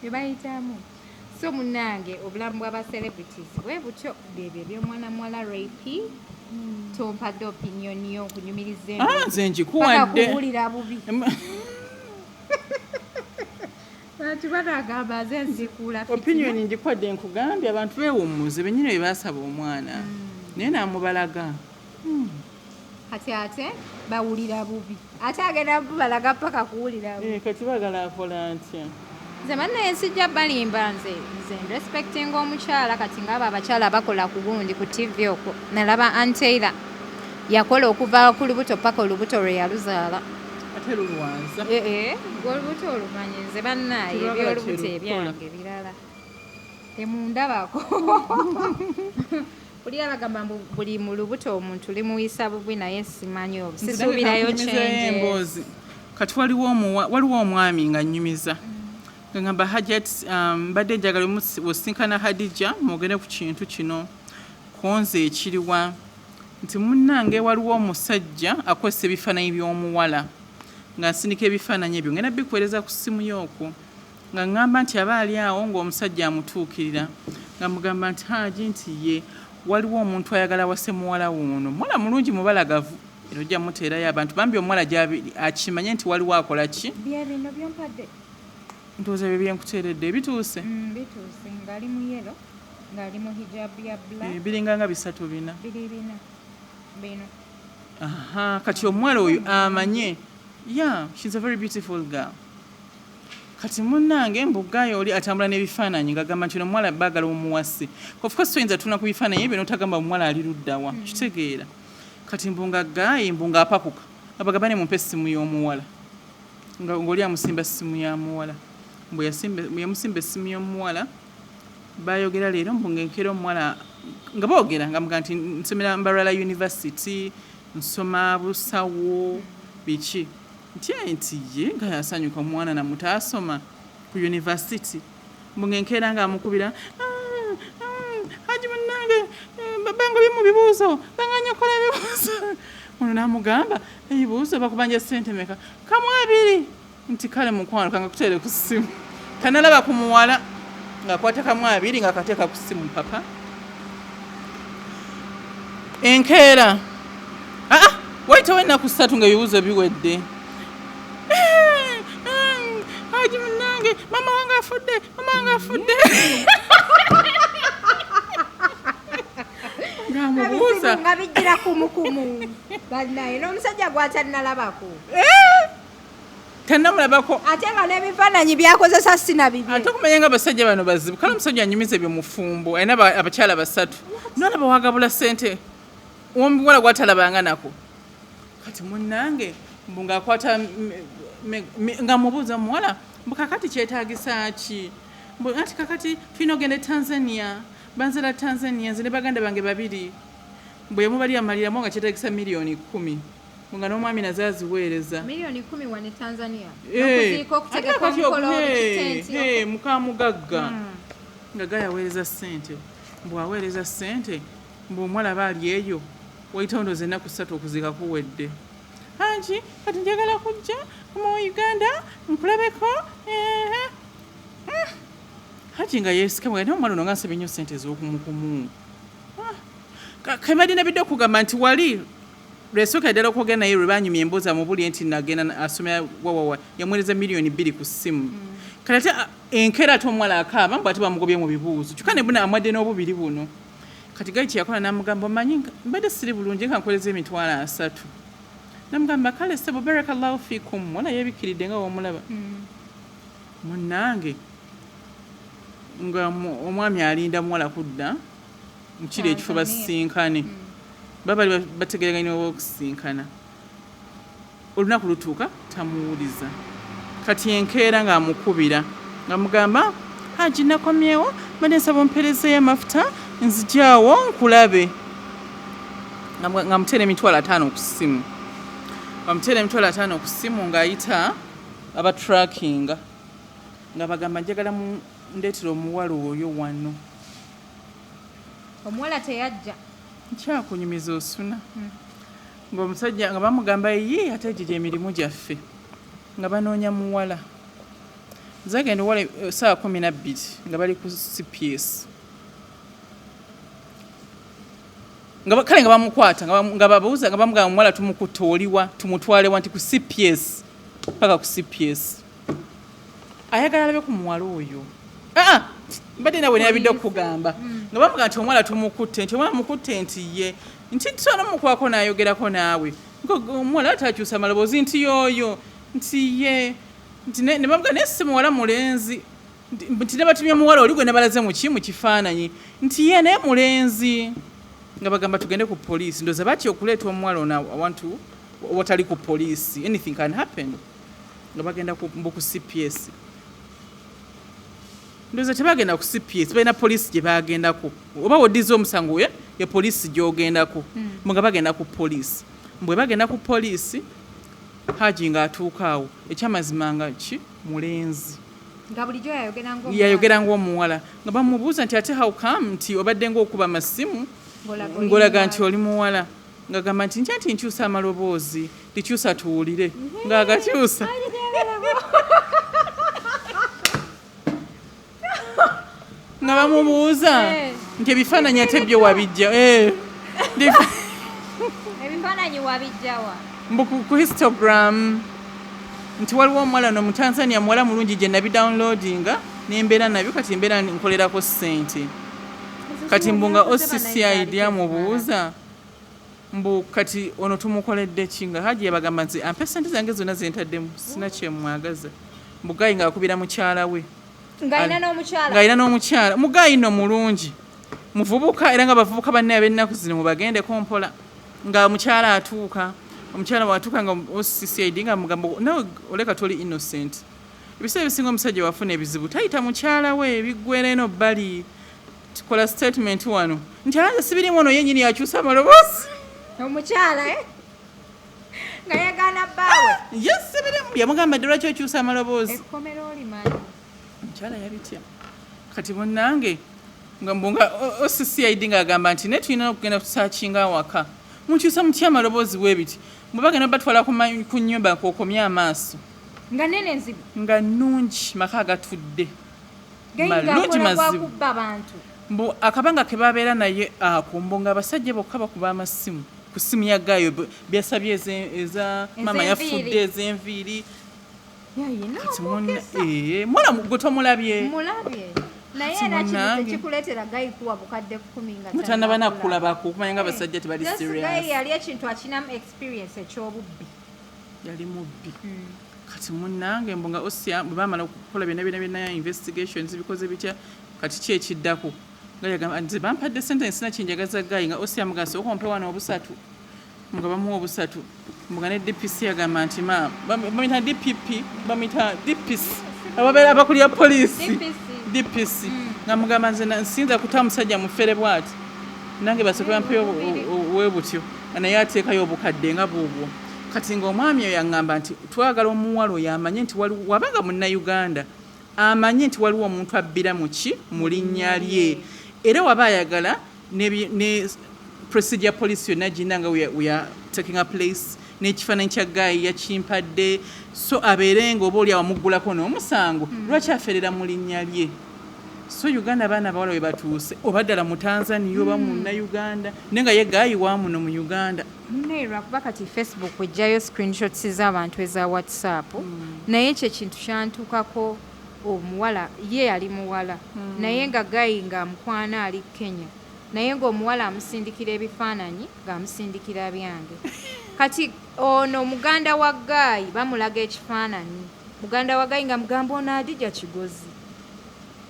bye bayitamu so munange obulamu bw'abacelebrities bwe butyo byebyo ebyomwana muwala Rayp tompadde opinion yo okunyumiriza nze njikuwadde kuwulira bubi bantu banagamba nze nzikuula opinion njikuwadde nkugambye abantu beewummuze bennyini bye baasaba omwana naye namubalaga ate bawulira bubi ate agenda balaga paka kuwulira bubi kati bagala akola ntya nze bannaye sijja balimba nze respecting omukyala kati ngaabo abakyala bakola ku gundi ku TV okwo nalaba Anteira yakola okuva ku lubuto paka olubuto lwe yaluzaala ate lulwanza olubuto olumanyi nze bannaye ebyolubuto ebyange birala temundabako buli abagamba buli mu lubuto omuntu limuwisa bubi naye simanyi sisuubirayo changes kati waliwo omwami nga nnyumiza ngamba Hajat mbadde njagala osinkana Hadija mwogere ku kintu kino konze ekiriwa nti munnange waliwo omusajja akozesa ebifaananyi by'omuwala nga nsindika ebifaananyi ebyo ngenda bikuweereza ku ssimu y'okwo nga ŋŋamba nti aba ali awo ng'omusajja amutuukirira nga mugamba nti Haji nti ye waliwo omuntu ayagala wase muwala wuno muwala mulungi mubalagavu era ojja muteerayo abantu bambi omuwala akimanye nti waliwo akola ki byebino byompadde ndowooza bye byenkuteeredde bituuse bituuse ng'ali mu yero ng'ali mu hijabu ya black biringa nga 3 bina bino kati omuwala oyo amanye she's a very beautiful girl kati munnange mbuggayo oli atambula n'ebifaananyi ng'agamba nti omuwala baagala omuwase of course toyinza tuna ku bifaananyi ebyo n'otagamba omuwala ali luddawa kitegeera kati mbunga apakuka abagamba ne mumpe essimu y'omuwala ng'oli amusimba essimu ya muwala bwe yamusimba essimu y'omuwala bayogera leero mbungenkera omuwala nga boogera nga muga nti nsomera Mbarara University nsoma busawo biki nti ye nga yasanyuka omwana namutaasoma ku university mbungenkeera nga amukubira haji munnange babanga bye mu bibuuzo banganya kola ebibuuzo ono n'amugamba ebibuuzo bakubanja ssente meka kamu 2 nti kale mukwano kanga kutere ku ssimu kanalaba ku muwala ng'akwata kamu 2 ng'akateeka ku ssimu papa enkeera waitawo ennaku 3 nga ebibuuzo biwedde haji munnange mama wange afudde ngamubuuza nga bijjira kumukumu banaye n'omusajja gwatanalabako tannamulabako ate nga n'ebifaananyi byakozesa sina bibye ate okumanya nga abasajja bano bazibu kale omusajja anyumiza ebyo mufumbo alina abakyala 3 nolaba wagabula ssente omuwala gwatalabanga nako kati munnange mbu ng'akwata nga mubuuza muwala mbu kakati kyetaagisa ki mbu ati kakati Fina ogende Tanzania banzala Tanzania nze ne baganda bange 2 mbu yamubali amaliramu nga kyetaagisa miliyoni 10 nga n'omwami nazo aziweereza miliyoni 10 wane Tanzania mukamugagga nga gayaweereza ssente mbu aweereza ssente mbu omuwala aba ali eyo wayitawo ndoozi ennaku 3 okuziika kuwedde hanji kati njagala kujja mu Uganda nkulabeko haji nga yeesika bwe omwana ono nga nsabye nnyo ssente ez'okumukumu kamadina bidde okugamba nti wali lwesooka ddala okwogera naye lwe banyumya emboozi amubulye nti nagenda asomera wawawa yamuweereza miliyoni 2 ku ssimu kati ate enkeera ate omuwala akaaba mbu ate bamugobye mu bibuuzo kyokka ne buna amwadde n'obubiri buno kati gali kyeyakola n'amugamba omanyi mbadde siri bulungi nga nkoleza emitwalo 3 namugamba kale sebo barakallahu fikum wala yebikiridde nga womulaba munnange nga omwami alinda muwala kudda mukiri ekifo basisinkane babali bategeraganya okusinkana olunaku lutuuka tamuwuliza kati enkeera ng'amukubira ng'amugamba haji nakomyewo badde nsaba omperezeyo amafuta nzijaawo nkulabe nga muteera emitwalo 5 ku ssimu bamuteera emitwalo 5 ku ssimu ng'ayita abatrackinga nga bagamba njagala ndeetera omuwala oyo wano omuwala teyajja nkyakunyumiza osuna ng'omusajja nga bamugamba ye ate egyo gy'emirimu gyaffe nga banoonya muwala zagenda owala saa 12 nga bali ku CPS kale nga bamukwata nga babuuza nga bamugamba muwala tumukutte oliwa tumutwalewa nti ku CPS paka ku CPS ayagala alabe ku muwala oyo mbadde nawe nabidde okugamba nga bamugamba nti omuwala tumukutte nti omwala mukutte nti ye nti tusobola mukwako n'ayogerako naawe omuwala atakyusa amaloboozi nti yoyo nti ye nti ne bamuga naye si muwala mulenzi nti ne batumye muwala oli gwe ne balaze mu kifaananyi nti ye naye mulenzi nga bagamba tugende ku poliisi ndoza batya okuleeta omuwala ono awantu watali ku poliisi anything can happen nga bagenda ku CPS ndoza tebagenda ku CPS balina poliisi gye bagendako oba woddiza omusango ye poliisi gy'ogendako nga bagenda ku poliisi bwe bagenda ku poliisi haji ng'atuuka awo ekyamazima nga ki mulenzi nga bulijjo yayogera ng'omuwala nga bamubuuza nti ate how come nti obadde ng'okuba amasimu ng'olaga nti oli muwala nga gamba nti nti nkyusa amaloboozi likyusa tuwulire ng'agakyusa nga bamubuuza nti ebifaananyi ate byo wabijja ebifaananyi wabijjawa mbu ku Instagram nti waliwo omuwala no mu Tanzania muwala mulungi gye nabidownloadinga nembeera nabyo kati mbeera nkolerako ssente kati mbu nga OCCID amubuuza mbu kati ono tumukoledde ki nga haji yabagamba nti ampe ssente zange zonna zentaddemu sina kyemwagaza mbugayi ng'akubira mukyala we ng'alina n'omukyala mugayi no mulungi muvubuka era nga bavubuka banne ab'ennaku zino mubagendeko mpola nga mukyala atuuka omukyala watuuka nga OCCID nga mugamba nawe oleka toli innocent ebiseera ebisinga omusajja wafuna ebizibu tayita mukyala we biggwera eno bbali tukola statement wano nti alanze sibirimu ono yennyini yakyusa amaloboozi omukyala nga yagana bbaawe yasibiremu yamugamba dde lwaki okyusa amaloboozi ekkomera olimanyi omukyala yabitya kati munnange nga mbunga OCCID ng'agamba nti naye tulina okugenda tusaakinga awaka mukyusa mutya amaloboozi bwe biti bwe bagenda batwala ku nnyumba kwokomya amaaso nga nene nzibu nga nnungi maka agatudde malungi mazibu mbu akabanga ke babeera naye ako mbu nga abasajja bokka bakuba amasimu ku simu ya Gayo byasabye eza mama yafudde ez'enviiri mwana gwe tomulabye naye era kino tekikuleetera Gayi kuwa bukadde 10 nga mutanaba nakulabako okumanya nga abasajja tebali serious Gayi yali ekintu akinamu experience eky'obubbi yali mubbi kati munnange mbunga Osia bwe baamala okukola byonna investigations bikoze bitya kati ki ekiddako Gayi agamba nti bampadde sentence na kinjagaza Gayi nga Osia mugasa okompe wano obusatu nga bamuwa obusatu mbuga ne DPC agamba nti bamita DPP bamita DPC ababeera abakulira poliisi DPC nga mugamba nze nsinza kuta musajja mufere bwati nange basoke bampeyo webutyo naye ateekayo obukadde nga buubwo kati ng'omwami oyo yaŋŋamba nti twagala omuwala oyo amanye nti wabanga munnayuganda amanye nti waliwo omuntu abbira mu linnya lye era waba ayagala ne procedure police yonna gina nga we are taking a place n'ekifaananyi kya Gayi yakimpadde so abeere nga oba oli awamuggulako n'omusango lwaki aferera mu linnya lye so Uganda abaana abawala we batuuse oba ddala mu Tanzania oba munnayuganda naye nga ye Gayi wa muno mu Uganda neerwa kuba kati Facebook ejjayo screenshots z'abantu eza WhatsApp naye ekyo ekintu kyantukako omuwala ye yali muwala naye nga Gayi ng'amukwana ali Kenya naye ng'omuwala amusindikira ebifaananyi ng'amusindikira byange kati ono muganda wa Gayi bamulaga ekifaananyi muganda wa Gayi nga mugamba ono Adija Kigozi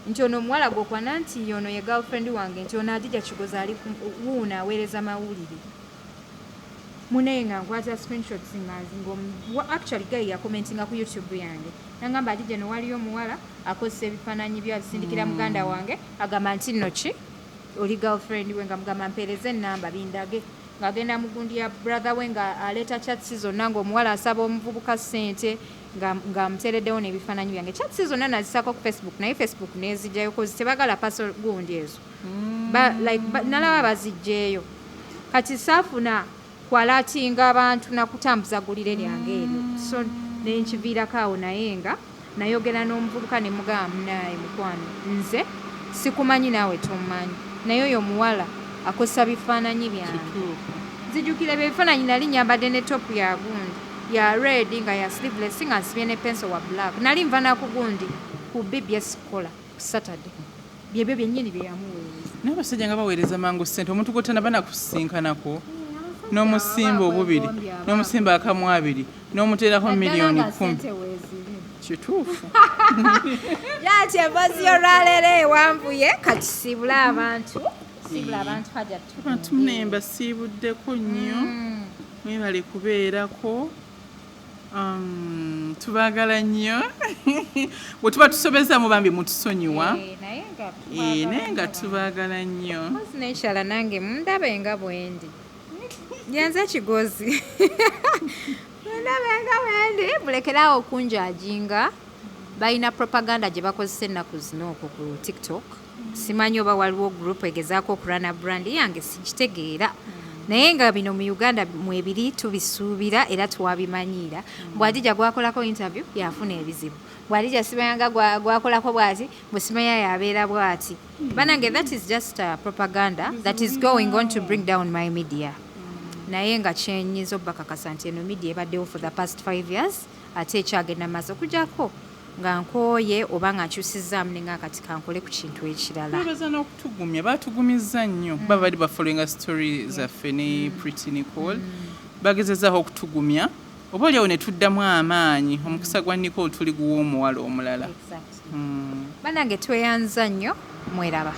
nti ono omuwala gwokwana nti ono ye girlfriend wange nti ono Adija Kigozi ali wuuno aweereza mawulire munaye nga nkwata screenshots actually Gayi yakomentinga ku YouTube yange nangamba Adija no waliyo omuwala akozesa ebifaananyi byabisindikira muganda wange agamba nti nno ki oli girlfriend we nga mugamba mpeereze ennamba bindage ng'agenda mu gundi ya brother we nga aleeta chats zonna ng'omuwala asaba omuvubuka ssente ng'amuteereddewo n'ebifaananyi byange chats zonna nazisako ku Facebook naye Facebook neezijjayo kozi tebagala paso gundi ezo nalaba bazijjeeyo kati saafuna kwalatinga abantu nakutambuza gulire lyange eryo so nenkiviirako awo naye nga nayogera n'omuvubuka ne mugamba munaye mukwano nze sikumanyi naawe tomumanyi naye oyo muwala akosa bifaananyi byange nzijukira ebifaananyi nali nyambadde ne topu ya gundi ya red nga ya sleeveless nga nsibye ne pencil wa black nali nva nakugundi ku BBS kola ku Saturday byebyo byennyini bye yamuweereza naye abasajja nga baweereza mangu ssente omuntu gwotanaba nakusisinkanako n'omusimba obubiri n'omusimba akamu abiri n'omuteerako miliyoni 10 kituufu yati emboozi y'olwaleero ewanvuye kati siibula abantu abantu nemba siibuddeko nnyo mwebale kubeerako tubaagala nnyo bwe tuba tusobeza mu bambi mutusonyiwa naye nga tubaagala nnyo nekyala nange mundabe nga bwendi nyanza Kigozi mundabe nga bwendi mulekerawo okunjajinga balina propaganda gye bakozesa ennaku zino okwo ku TikTok simanyi oba waliwo group egezaako okulwana brand yange sikitegeera naye nga bino mu Uganda mwebiri tubisuubira era tuwabimanyiira bw'Adija gwakolako interview yafuna ebizibu bw'Adija simayanga gwakolako bwati bwesimanya yabeera bwati banange that is just propaganda that is going on to bring down my media naye nga kyenyiza obbakakasa nti eno media ebaddewo for the past 5 years ate ekyagenda maaso okujjako nga nkooye oba nga nkyusizaamu ne ng'akati kankole ku kintu ekirala baza n'okutugumya baatugumizza nnyo baba bali bafollowinga story zaffe ne Pretty Nicole bagezezaaho okutugumya oba oliawo ne tuddamu amaanyi omukisa gwa Nicole tuli guwa omuwala omulala banange tweyanza nnyo mweraba